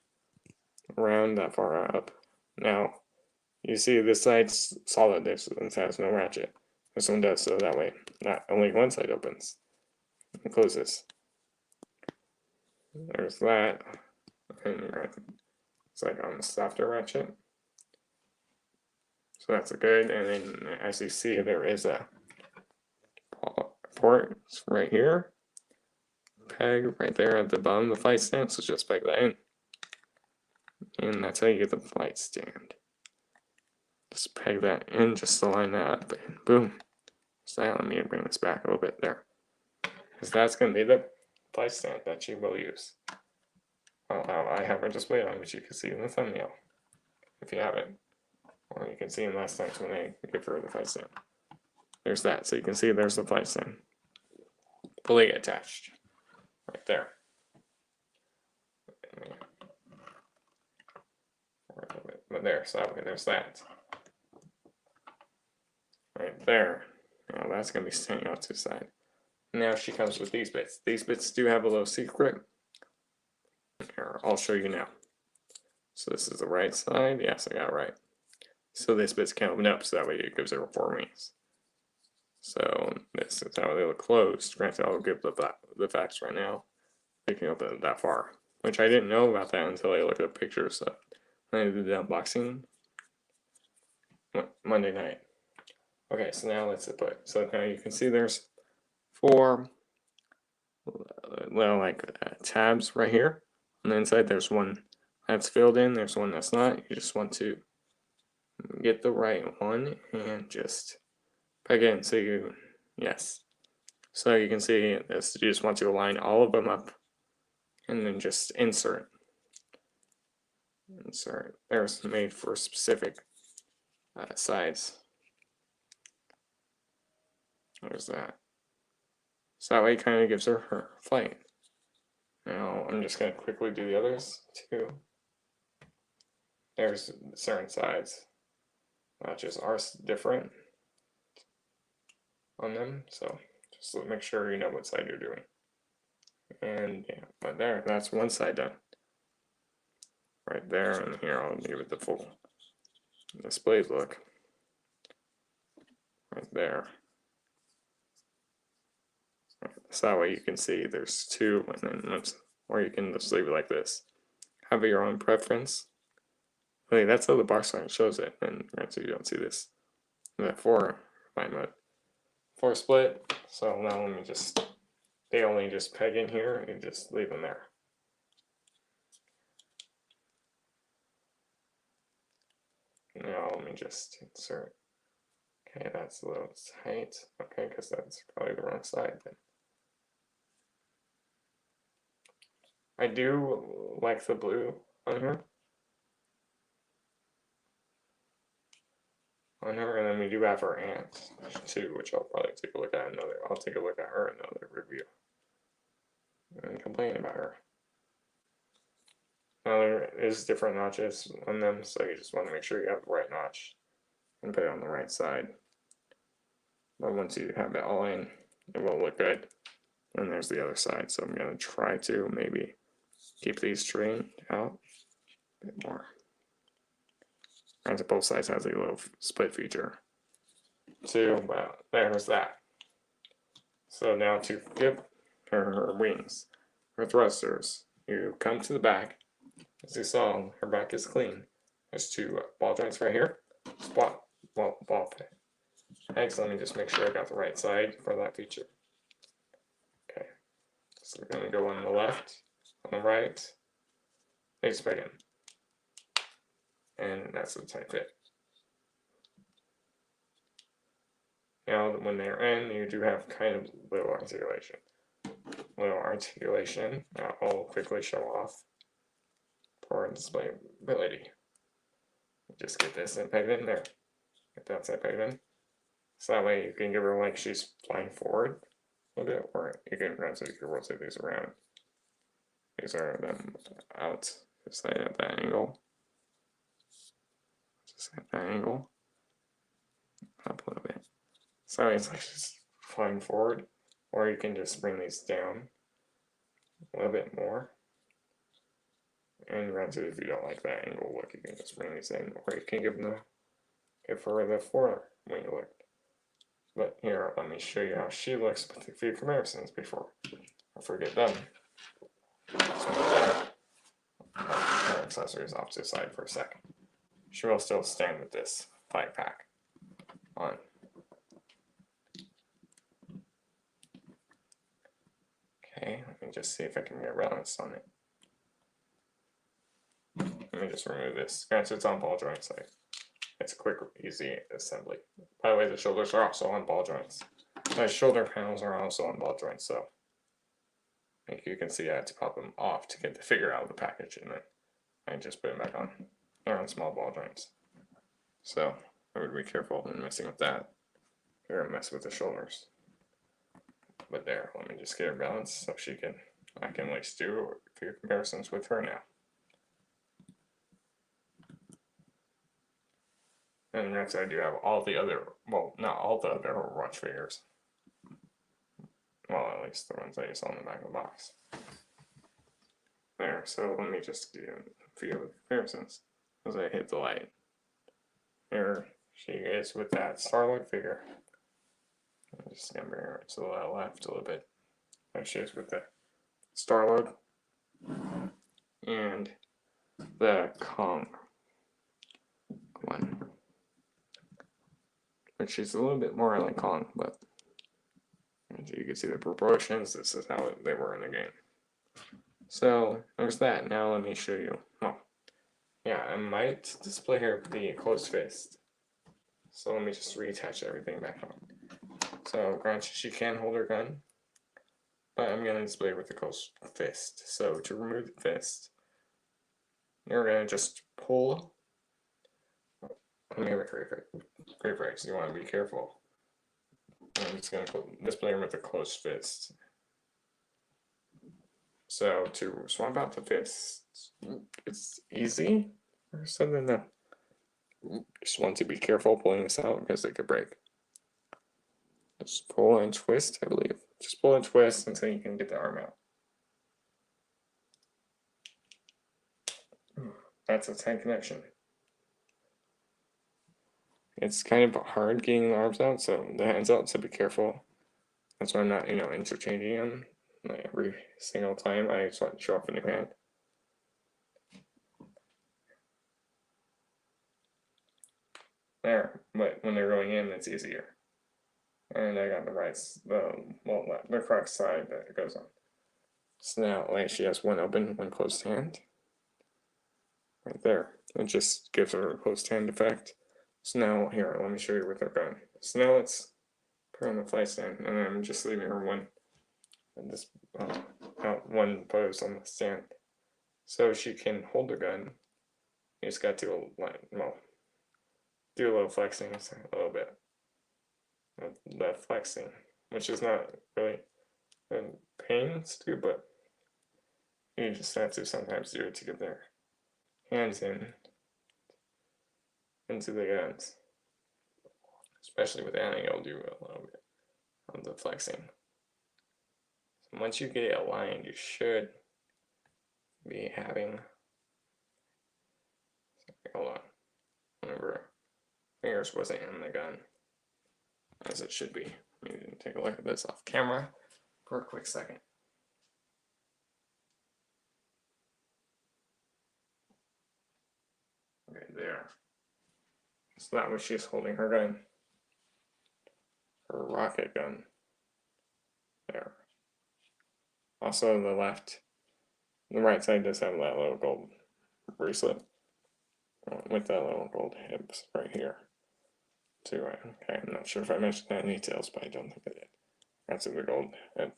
around that far up. Now you see this side's solid. This one has no ratchet. This one does, so that way not only one side opens and closes. There's that, and it's like on the softer ratchet. So that's good. And then as you see, there is a port right here. Peg right there at the bottom of the flight stand, so just peg that in. And that's how you get the flight stand. Just peg that in just to line that up, and boom. So let me bring this back a little bit there. Because that's going to be the flight stand that you will use. I have her displayed on, which you can see in the thumbnail, if you haven't. Or you can see in last times when I give her the flight stand. There's that, so you can see there's the flight stand. Fully attached. Right there. But there, so okay, there's that. Right there. Now that's going to be standing out to the side. Now she comes with these bits. These bits do have a little secret. Here, I'll show you now. So this is the right side. Yes, I got it right. So this bit's counted up, so that way it gives it 4 wings. So this is how they look closed. Granted, I'll give the facts right now, picking up that far, which I didn't know about that until I looked at pictures. So I did the unboxing Monday night. Okay, so now let's put. So now you can see there's 4 little tabs right here. On the inside, there's one that's filled in. There's one that's not. You just want to get the right one and just plug in. So so you can see this. You just want to align all of them up, and then just insert. Insert. There's made for specific sides. There's that. So that way it kind of gives her flight. Now I'm just going to quickly do the others too. There's certain sides. Matches are different on them, so just make sure you know what side you're doing. And yeah, but there, that's one side done. Right there, and here I'll give it the full displayed look. Right there. So that way you can see there's 2, and then or you can just leave it like this. Have your own preference. Wait, that's how the bar sign shows it, and so you don't see this. That 4 fine mode. 4 split. So now let me just. They only just peg in here and just leave them there. Now let me just insert. Okay, that's a little tight. Okay, because that's probably the wrong side then. I do like the blue on her. And then we do have her aunt too, which I'll probably take a look at I'll take a look at her in another review. And complain about her. Now there is different notches on them, so you just want to make sure you have the right notch and put it on the right side. But once you have it all in, it will look good. And there's the other side, so I'm going to try to maybe keep these straightened out a bit more. Granted, both sides has a little split feature too, but there's that. So now to give her wings, her thrusters, you come to the back. As you saw, her back is clean. There's 2 ball joints right here. Ball pegs. Let me just make sure I got the right side for that feature. Okay. So we're going to go on the left, on the right. Next peg in. And that's the tight fit. Now, when they're in, you do have kind of little articulation. I'll quickly show off for displayability. Just get this and peg it in there. Get that side pegged in. So that way you can give her like she's flying forward a little bit, or you can rotate these around. These are them out, just like at that angle. Just at that angle. Up a little bit. So it's like just flying forward, or you can just bring these down a little bit more. And granted, if you don't like that angle look, you can just bring these in, or you can give her the 4 wing look. But here, let me show you how she looks with a few comparisons before I forget them. Her accessories off to the side for a second. She will still stand with this 5-pack on. Okay, let me just see if I can get balance on it. Let me just remove this. Granted, it's on ball joints. So it's a quick, easy assembly. By the way, the shoulders are also on ball joints. My shoulder panels are also on ball joints, so like you can see I had to pop them off to get the figure out of the package, and then I just put them back on. They're on small ball joints. So I would be careful in messing with that. You're gonna mess with the shoulders. But there, let me just get her balanced so I can at least do a few comparisons with her now. And next I do have all the other, well, not all the other Overwatch figures. Well, at least the ones that you saw in the back of the box. There, so let me just do a few comparisons as I hit the light. Here she is with that Starlight figure. I'm just gonna bring her to the left a little bit. There she is with the Starlord and the Kong one, which is a little bit more like Kong, but as you can see the proportions, this is how they were in the game. So there's that. Now let me show you. Oh, yeah, I might display her the closed fist. So let me just reattach everything back on. So granted, she can hold her gun, but I'm gonna display her with the closed fist. So to remove the fist, you're gonna just pull. Let me great right. So you want to be careful. I'm just gonna display her with the closed fist. So to swap out the fists, it's easy or something that just want to be careful pulling this out because it could break. Just pull and twist, I believe. Just pull and twist until you can get the arm out. That's a tight connection. It's kind of hard getting the arms out, so the hands out, so be careful. That's why I'm not, interchanging them. Like every single time I just want to show off a new hand. There, but when they're going in, it's easier. And I got the correct side that it goes on. So now, like, she has one open, one closed hand. Right there. It just gives her a closed hand effect. So now, here, let me show you with her gun. So now let's put her on the flight stand, and I'm just leaving her one pose on the stand. So she can hold the gun. You just got to do a little flexing, a little bit. The flexing, which is not really pains to, but you just have to sometimes do it to get their hands into the guns. Especially with Annie, you'll do a little bit of the flexing. So once you get it aligned, you should be having. Hold on. Remember, fingers wasn't in the gun as it should be. Let me take a look at this off camera for a quick second. Okay, there. So that was she's holding her gun. Her rocket gun. There. Also, the right side does have that little gold bracelet with that little gold hips right here. Too, right? Okay, I'm not sure if I mentioned that in details, but I don't think I did. That's in the gold head.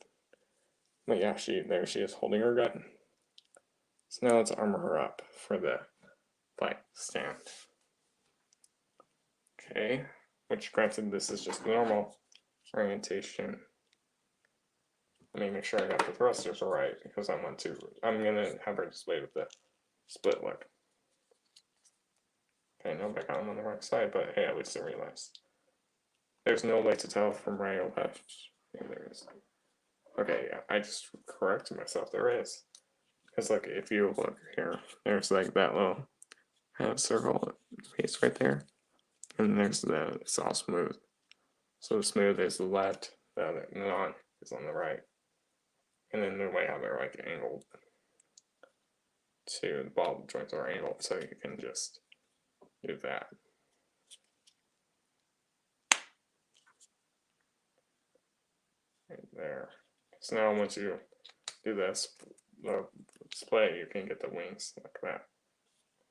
But yeah, there she is holding her gun. So now let's armor her up for the fight stand. Okay, which granted this is just normal orientation. Let me make sure I got the thrusters right because I'm gonna have her displayed with the split look. Okay, no, I got them on the right side, but hey, at least I realized. There's no way to tell from right or left. Yeah, there is. Okay, yeah, I just corrected myself. There is. Because look, if you look here, there's like that little circle piece right there. And it's all smooth. So the smooth is the left, the non is on the right. And then the way how they're like angled to the ball joints are angled, so you can just do that. Right there. So now once you do this, the display, you can get the wings like that.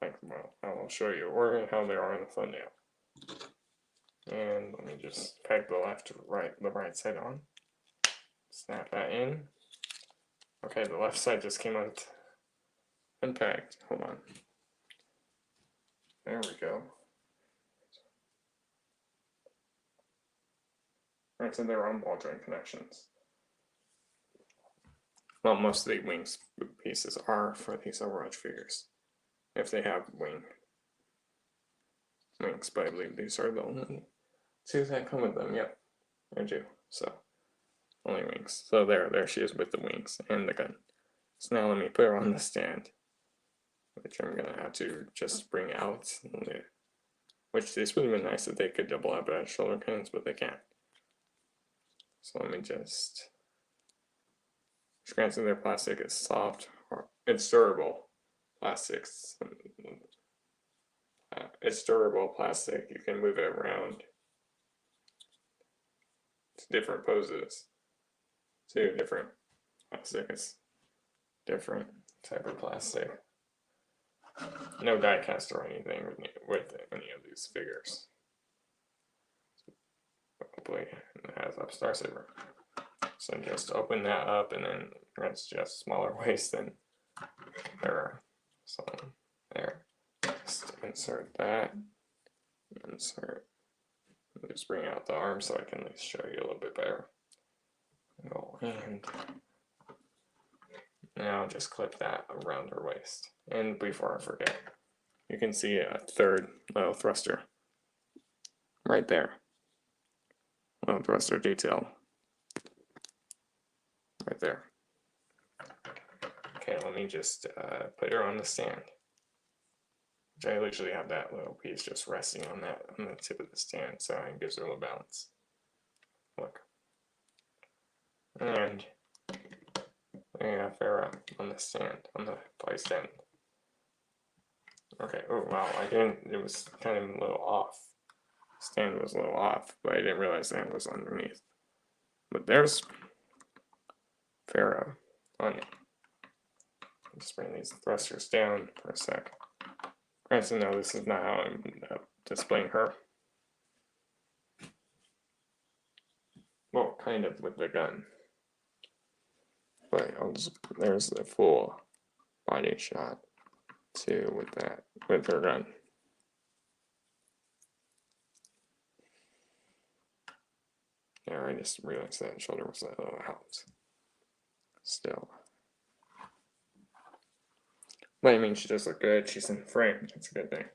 I will show you, or how they are in the thumbnail. And let me just peg the right side on. Snap that in. Okay, the left side just came out unpacked. Hold on. There we go. Right, so they're on ball joint connections. Well, most of the wings pieces are for these Overwatch figures, if they have wings, but I believe these are the only two that come with them. Yep, I do. So only wings. So there she is with the wings and the gun. So now let me put her on the stand, which I'm gonna have to just bring out. Which this would have been nice if they could double up at shoulder cannons, but they can't. So let me just. Granted, their plastic is soft, or it's durable. Plastics. It's durable plastic. You can move it around to different poses. To different plastic. It's different type of plastic. No die cast or anything with any of these figures. Hopefully it has up Star Saber. So just open that up, and then it's just smaller waist than there. So there. Just insert that. Insert. Just bring out the arm so I can at least show you a little bit better. Go and now just clip that around her waist. And before I forget, you can see a third little thruster right there. Little thruster detail right there. Okay, let me just put her on the stand. Which I literally have that little piece just resting on the tip of the stand, so it gives her a little balance. Look. And we have Pharah on the stand, on the play stand. Okay, oh wow, it was kind of a little off. Stand was a little off, but I didn't realize the hand was underneath. But there's Pharah on it. Just bring these thrusters down for a sec. Granted, no, this is not how I'm displaying her. Well, kind of with the gun. But there's the full body shot too with her gun. Yeah, I just realized that shoulder was a little out. Still. But I mean, she does look good. She's in frame. That's a good thing.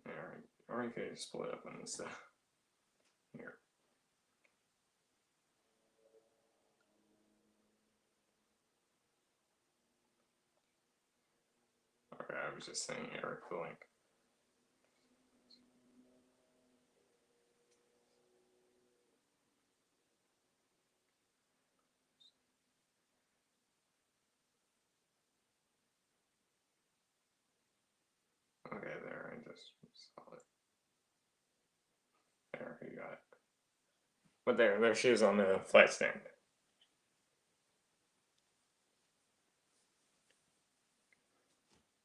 Alright, or you could just pull it up on this here. Okay, I was just saying Eric the link. Okay, there, I just saw it. There, you got it. But there she is on the flight stand.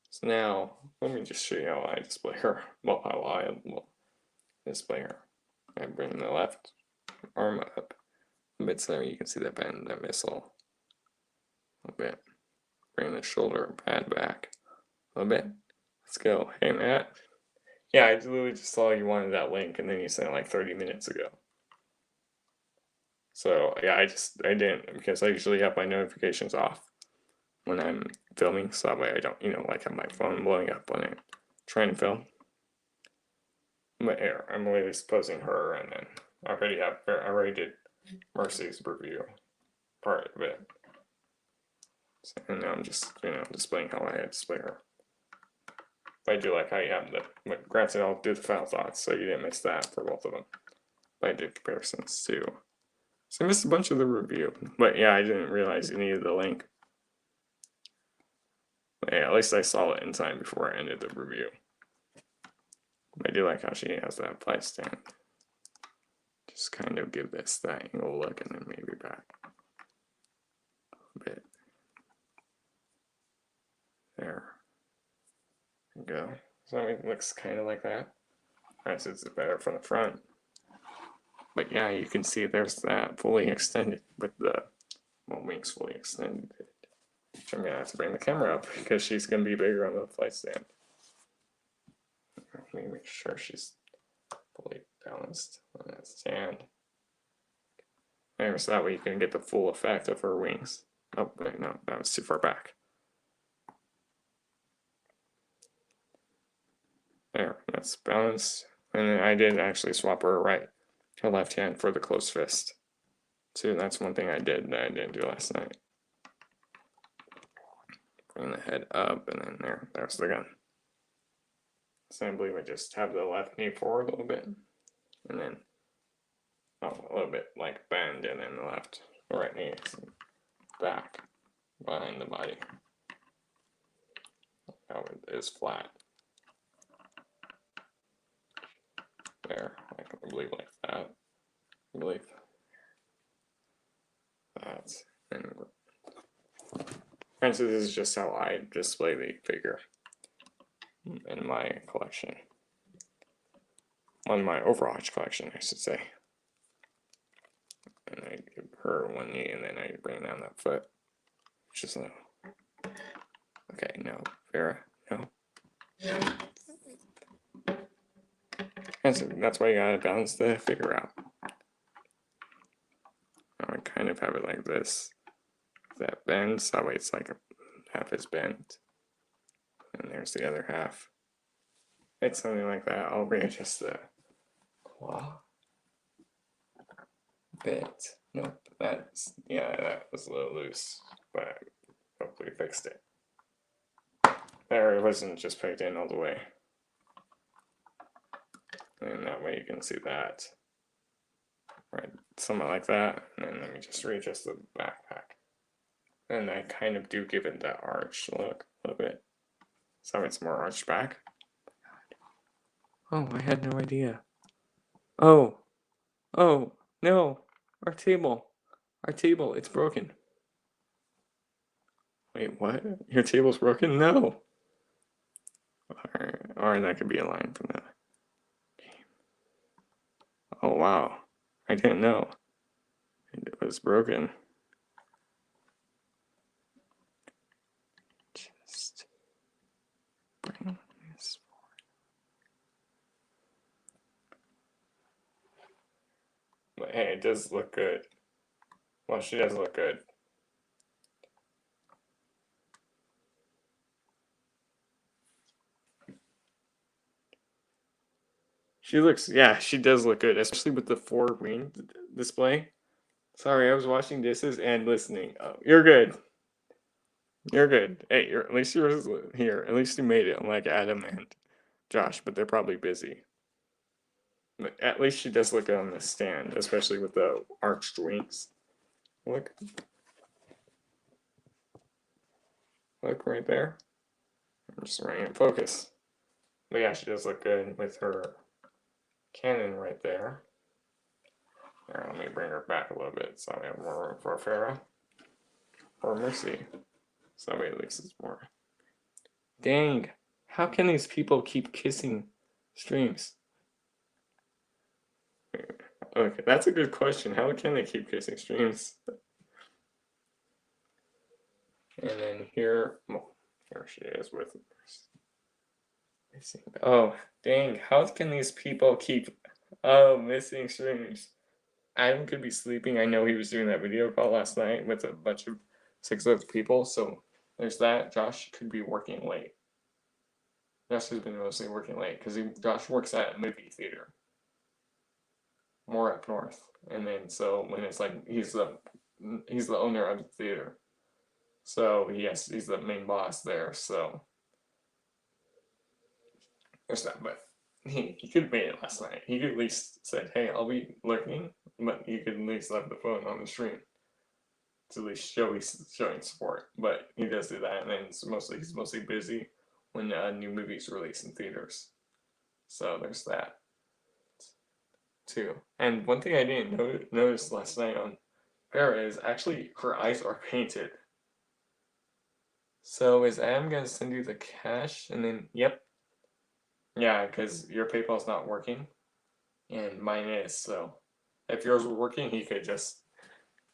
So now, let me just show you how I display her. Well, how I will display her. I bring the left arm up a bit so you can see the bend, the missile a bit. Bring the shoulder pad back a little bit. Let's go. Hey, Matt. Yeah, I literally just saw you wanted that link, and then you sent it like 30 minutes ago. So yeah, I didn't, because I usually have my notifications off when I'm filming, so that way I don't, like have my phone blowing up when I'm trying to film. But here, I'm really exposing her, and then I already did Mercy's review part of it. And now I'm just, displaying how I display her. But I do like how you have but granted, I'll do the final thoughts, so you didn't miss that for both of them. But I did comparisons too. So I missed a bunch of the review. But yeah, I didn't realize you needed the link. But yeah, at least I saw it in time before I ended the review. But I do like how she has that flight stand. Just kind of give this that angle look, and then maybe back a bit. There we go. So it looks kind of like that. Alright, so it's better from the front. But yeah, you can see there's that fully extended with the wings fully extended. Which I'm gonna have to bring the camera up because she's gonna be bigger on the flight stand. Let me make sure she's fully balanced on that stand. Anyway, so that way you can get the full effect of her wings. Oh, wait, no, that was too far back. There, that's balanced. And then I did actually swap her left hand for the closed fist. So that's one thing I did that I didn't do last night. Bring the head up, and then there's the gun. So I believe I just have the left knee forward a little bit, and then a little bit like bend, and then the right knee back behind the body. Now it is flat. There, I believe like that. I believe that. And so this is just how I display the figure in my collection. On my Overwatch collection, I should say. And I give her one knee, and then I bring down that foot. Which is low. Okay, no. Pharah, no. And so that's why you gotta balance the figure out. I kind of have it like this. That bends, that way it's like half is bent. And there's the other half. It's something like that. I'll readjust the claw. Bit. Nope. That was a little loose, but I hopefully fixed it. There, it wasn't just pegged in all the way. And that way you can see that. Right, something like that. And then let me just readjust the backpack. And I kind of do give it that arch look a little bit. So it's more arched back. Oh, I had no idea. Oh, no, our table, it's broken. Wait, what? Your table's broken? No. Or that could be a line from that game. Oh, wow. I didn't know. It was broken. Just bring this forward. But hey, it does look good. Well, she does look good. She does look good, especially with the forward wing display. Sorry, I was washing dishes and listening. Oh, you're good. You're good. Hey, at least you're here. At least you made it, unlike Adam and Josh, but they're probably busy. But at least she does look on the stand, especially with the arched wings. Look. Look right there. I'm just running in focus. But yeah, she does look good with her cannon right there. Here, let me bring her back a little bit so we have more room for Pharah. Or Mercy. So that way at least it's more. Dang, how can these people keep kissing streams? Okay, that's a good question. How can they keep kissing streams? And then here she is with missing. Oh, dang, how can these people keep missing streams? Adam could be sleeping. I know he was doing that video call last night with a bunch of 6 other people, so there's that. Josh could be working late. Josh has been mostly working late because Josh works at a movie theater. More up north. And then so when it's like he's the owner of the theater. So yes, he's the main boss there, so there's that. But he could have made it last night. He could at least said, hey, I'll be lurking, but you could at least left the phone on the stream to at least show he's showing support. But he does do that, and then he's mostly busy when new movies release in theaters. So there's that too. And one thing I didn't notice last night on Pharah is actually her eyes are painted. So is Adam gonna send you the cash and then yep. Yeah, because your PayPal's not working, and mine is. So if yours were working, he could just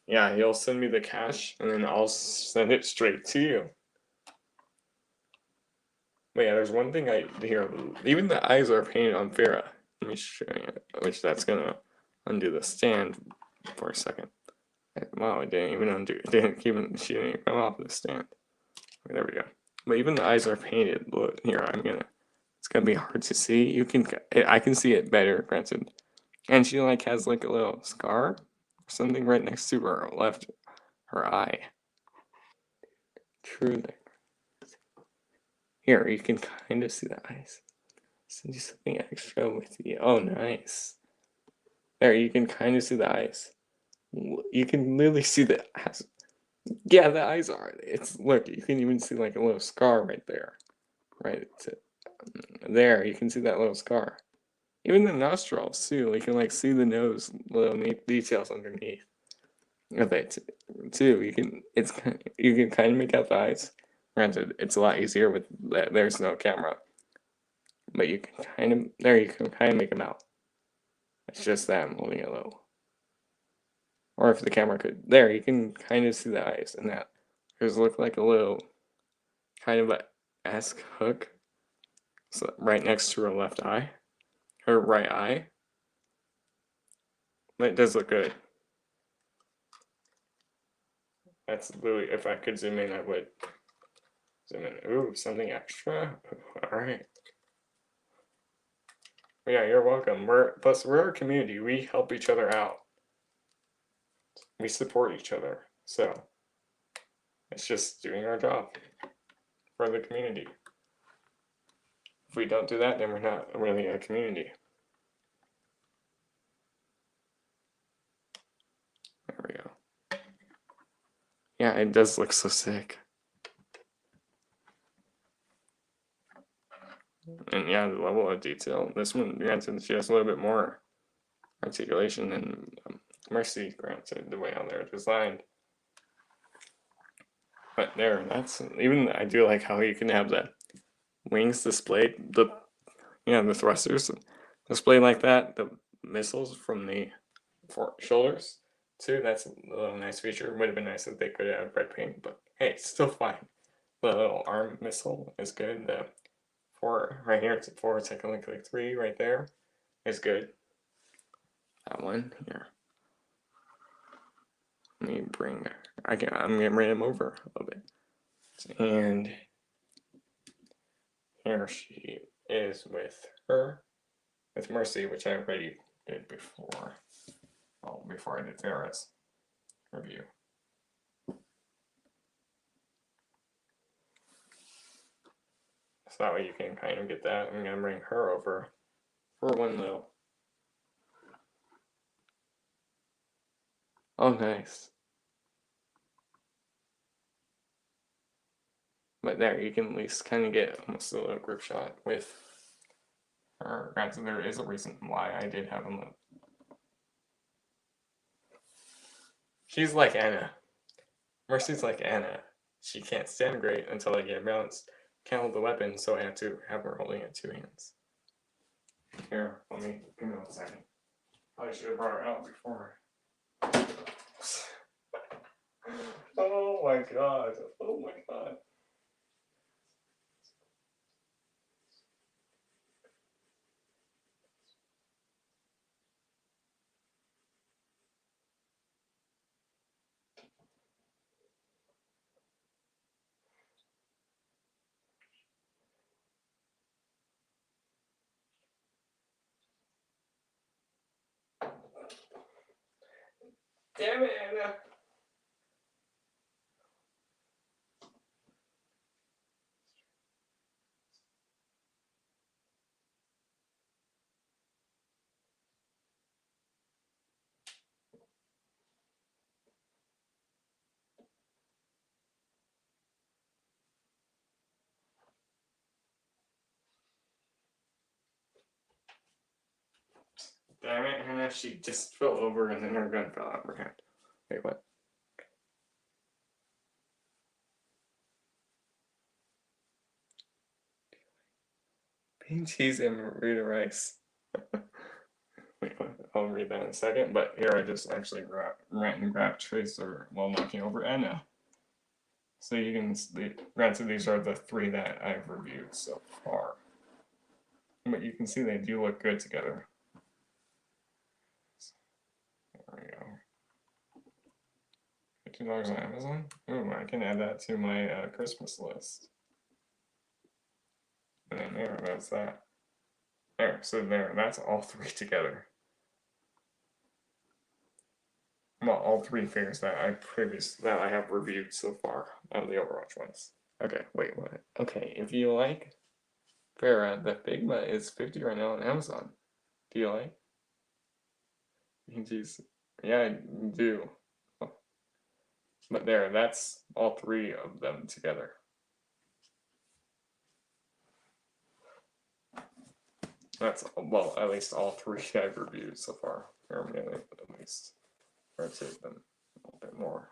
he'll send me the cash, and then I'll send it straight to you. But yeah, there's one thing I here. Even the eyes are painted on Farah. Let me show you, which that's gonna undo the stand for a second. Wow, it didn't even undo. It didn't even. She didn't even come off the stand. Okay, there we go. But even the eyes are painted. Look here. It's gonna be hard to see. I can see it better, granted. And she like has like a little scar or something right next to her eye. True. Here, you can kind of see the eyes. Send you something extra with you. Oh, nice. There, you can kind of see the eyes. You can literally see the eyes. Yeah, the eyes are. Look, you can even see like a little scar right there. Right there, you can see that little scar. Even the nostrils too. You can like see the nose, little neat details underneath of it too. You can kind of make out the eyes. Granted, it's a lot easier with there's no camera, but you can kind of make them out. It's just that I'm holding it low. Or if the camera could, there you can kind of see the eyes, and that does look like a little kind of a hook, so right next to her left eye, her right eye. That does look good. That's literally, if I could zoom in, I would zoom in. Ooh, something extra. All right. Yeah, you're welcome. We're a community. We help each other out. We support each other. So it's just doing our job for the community. If we don't do that, then we're not really a community. There we go. Yeah, it does look so sick. And yeah, the level of detail. This one, granted, she has a little bit more articulation than Mercy, granted, the way how they're designed. But there, I do like how you can have the wings displayed, the thrusters displayed like that, the missiles from the shoulders too. That's a little nice feature. Would have been nice if they could have red paint, but hey, it's still fine. The little arm missile is good. The 4 right here, it's 4, technically 3 right there is good. That one here. Let me I'm gonna bring him over a little bit. And here she is with Mercy, which I already did before. Oh, before I did Farah's review. So that way you can kind of get that. I'm gonna bring her over for one though. Oh, nice. But there, you can at least kind of get almost a little group shot with her. Granted, there is a reason why I did have him. She's like Anna. Mercy's like Anna. She can't stand great until I get balanced. Can't hold the weapon, so I have to have her holding it 2 hands. Here, give me 1 second. Probably should have brought her out before. Oh my god. Oh my god. Damn it, Anna. Damn it, Anna. She just fell over and then her gun fell out of her hand. Wait, what? Cream cheese and burrito rice. Wait, I'll read that in a second, but here I just actually ran and grabbed Tracer while knocking over Anna. So you can see, granted these are the 3 that I've reviewed so far. But you can see they do look good together. There we go. $15 on Amazon? Ooh, I can add that to my Christmas list. And then there, that's that. There, so there, that's all 3 together. Well, all 3 figures that I have reviewed so far out of the Overwatch ones. Okay, wait, what? Okay, if you like Pharah, the Figma is 50 right now on Amazon. Do you like? Jeez. Yeah, I do. But there, that's all 3 of them together. That's, well, at least all 3 I've reviewed so far. Or maybe at least rotate them a little bit more.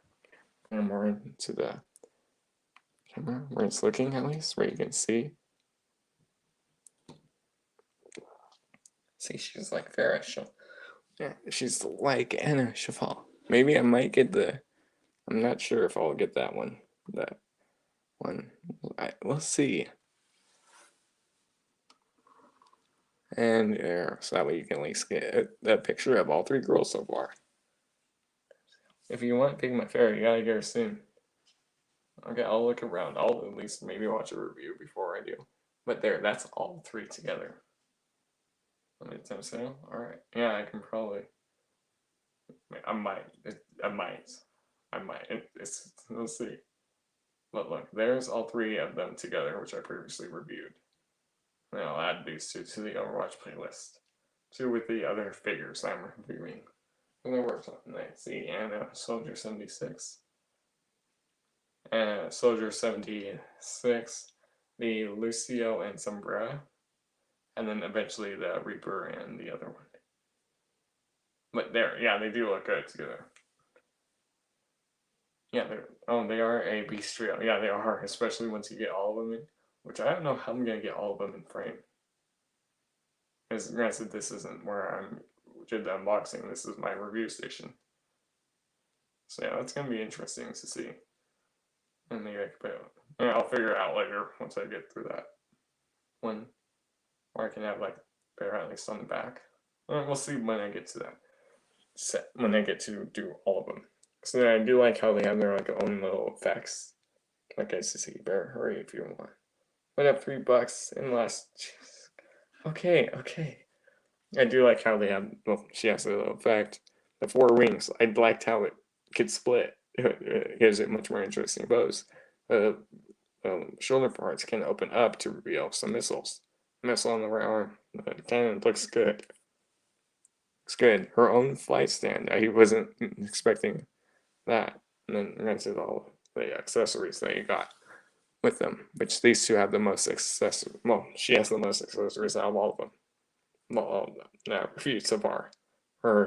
And more into the camera where it's looking, at least, where you can see. See, she's like Farrah. Yeah, she's like Anna Cheval. Maybe I might get I'm not sure if I'll get that one. That one. We'll see. And there, so that way you can at least get a picture of all 3 girls so far. If you want to pick my Pharah, you gotta get her soon. Okay, I'll look around. I'll at least maybe watch a review before I do. But there, that's all 3 together. Limited time sale? Alright. Yeah, I can probably. I might. Let's see. But look, there's all 3 of them together, which I previously reviewed. And I'll add these 2 to the Overwatch playlist. 2 with the other figures I'm reviewing. And there were something I see. Anna, Soldier 76. Soldier 76. The Lucio and Sombra. And then eventually the Reaper and the other one. But there, yeah, they do look good together. Yeah, they are a beast trio. Yeah, they are, especially once you get all of them in. Which I don't know how I'm gonna get all of them in frame. Because granted, this isn't where I'm did the unboxing. This is my review station. So yeah, that's gonna be interesting to see. And maybe I can put it. Yeah, I'll figure it out later once I get through that one, or I can have like bear at least on the back. We'll see when I get to that set. When I get to do all of them. So I do like how they have their like own little effects. Like I see, bear, hurry if you want. Went up $3 in the last. Okay. I do like how they have. Well, she has a little effect. The 4 wings. I liked how it could split. It gives it much more interesting bows. Shoulder parts can open up to reveal some missiles. Missile on the right arm. The cannon looks good. Looks good. Her own flight stand. I wasn't expecting that. And then granted all the accessories that you got with them, which these 2 have the most accessories. Well, she has the most accessories out of all of them. Well, all of them. Now, reviewed so far.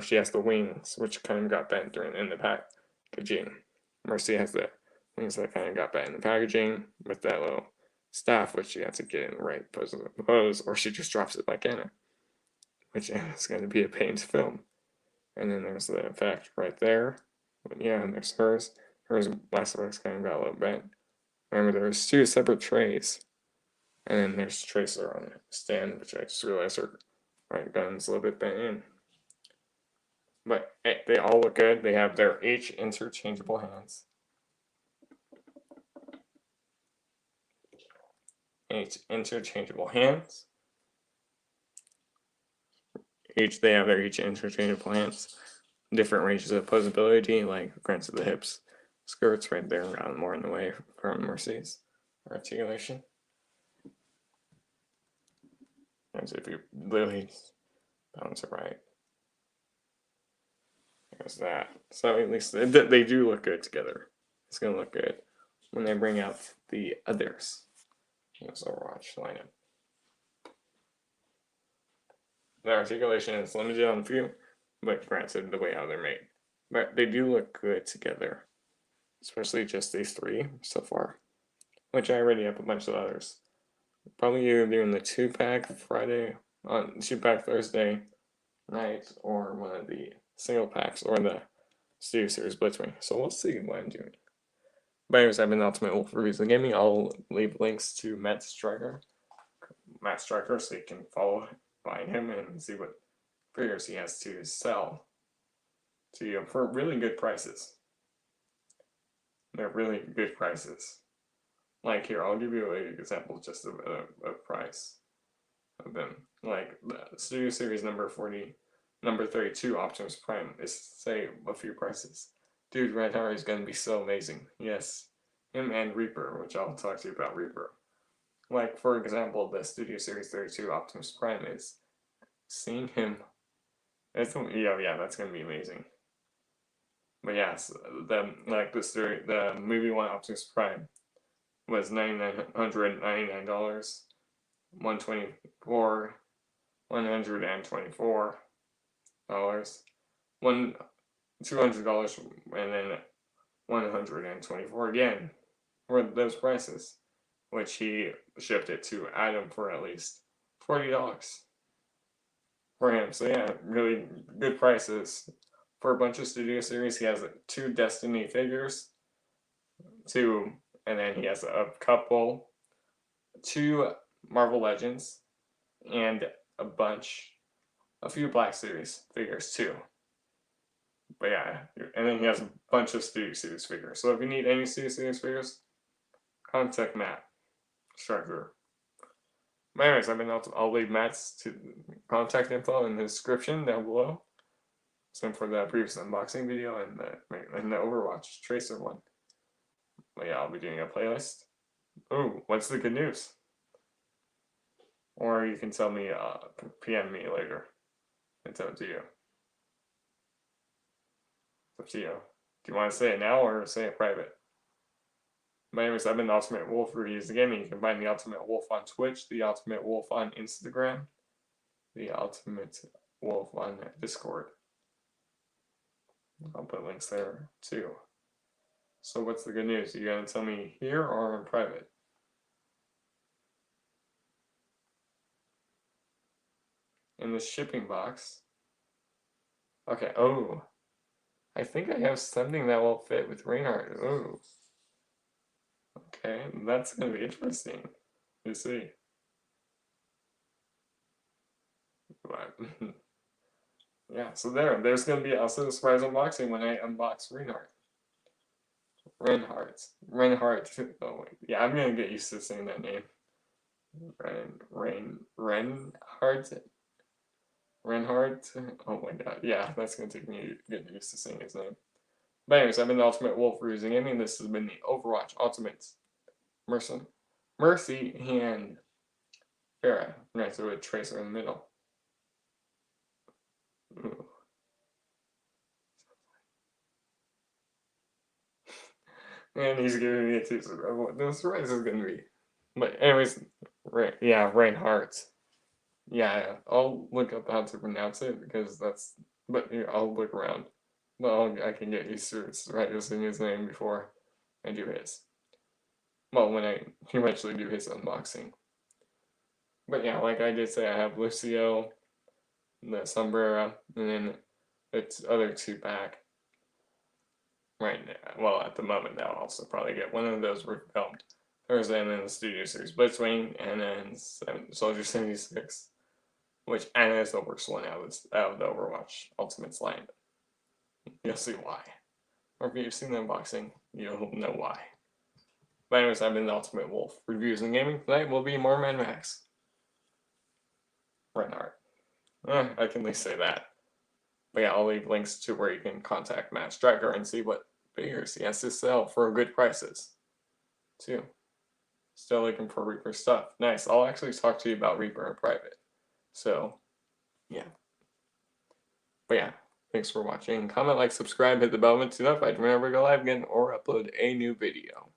She has the wings, which kind of got bent in the packaging. Mercy has the wings that kind of got bent in the packaging with that little staff, which you have to get in the right pose, or she just drops it like Anna, which is going to be a pain to film. And then there's the effect right there. But yeah, and there's hers. Hers last of us kind of got a little bent. Remember, there's 2 separate trays. And then there's Tracer on the stand, which I just realized her right gun's a little bit bent in. But they all look good. They have their each interchangeable hands. Each interchangeable hands. They have their each interchangeable hands. Different ranges of posability, like granted the hips, skirts right there, got more in the way from Mercy's articulation. As if you literally balance it right. There's that. So at least they do look good together. It's gonna look good when they bring out the others. Here's Overwatch lineup. The articulation is limited on a few, but granted the way how they're made. But they do look good together. Especially just these 3 so far. Which I already have a bunch of others. Probably either doing the 2-pack Friday on 2-pack Thursday night, or one of the single packs, or the Studio Series Blitzwing. So we'll see what I'm doing. But anyways, I've been Ultimate Wolf Reviews of Gaming. I'll leave links to Matt Striker, so you can follow find him and see what figures he has to sell to you for really good prices. They're really good prices. Like here, I'll give you an example just of a price of them. Like the Studio Series number 32 Optimus Prime is, say, a few prices. Dude, Red Heart is gonna be so amazing. Yes, him and Reaper, which I'll talk to you about Reaper. Like for example, the Studio Series 32 Optimus Prime is seeing him. That's gonna be amazing. But yes, the movie one Optimus Prime was $999, $124, $124, $200, and then $124 again for those prices, which he shipped it to Adam for at least $40 for him. So yeah, really good prices for a bunch of Studio Series. He has 2 Destiny figures, and then he has a couple, 2 Marvel Legends, and a few Black Series figures too. But yeah, and then he has a bunch of Studio Series figures. So if you need any Studio Series figures, contact Matt Striker. But anyways, I'll leave Matt's contact info in the description down below. Same for the previous unboxing video and the Overwatch Tracer one. But yeah, I'll be doing a playlist. Oh, what's the good news? Or you can tell me, PM me later. It's up to you. It's up to you. Do you want to say it now or say it private? But anyways, I've been the Ultimate Wolf Reviews of Gaming. You can find the Ultimate Wolf on Twitch, the Ultimate Wolf on Instagram, the Ultimate Wolf on Discord. I'll put links there too. So what's the good news? Are you gonna tell me here or in private? In the shipping box. Okay, oh. I think I have something that will fit with Reinhardt. Oh. Okay, that's gonna be interesting. You see. But yeah, so there's gonna be also a surprise unboxing when I unbox Reinhardt. Reinhardt. Oh wait, yeah, I'm gonna get used to saying that name. Reinhardt. Oh my god, yeah, that's gonna take me getting used to saying his name. But anyways, I've been the Ultimate Wolf Reviews of Gaming. This has been the Overwatch Ultimates. Mercy and Pharah. Right, so a Tracer in the middle. Ooh. And he's giving me a teaser of what the surprise is gonna be. But anyways, Reinhardt. Yeah, I'll look up how to pronounce it because but here, I'll look around. Well, I can get used to using his name before I do his. Well, when I eventually do his unboxing. But yeah, like I did say, I have Lucio, the Sombrero, and then its other 2-pack. Right now, well, at the moment, I'll also probably get one of those refilmed Thursday, and then the Studio Series Blitzwing, and then Soldier 76, which is the worst one out of the Overwatch Ultimates line. You'll see why. Or if you've seen the unboxing, you'll know why. But anyways, I've been the Ultimate Wolf. Reviews and gaming tonight will be more Mad Max. Reinhardt. I can at least say that. But yeah, I'll leave links to where you can contact Matt Striker and see what figures he has to sell for good prices. Too. Still looking for Reaper stuff. Nice. I'll actually talk to you about Reaper in private. So, yeah. But yeah, thanks for watching. Comment, like, subscribe, hit the bell button to be notified whenever I go live again or upload a new video.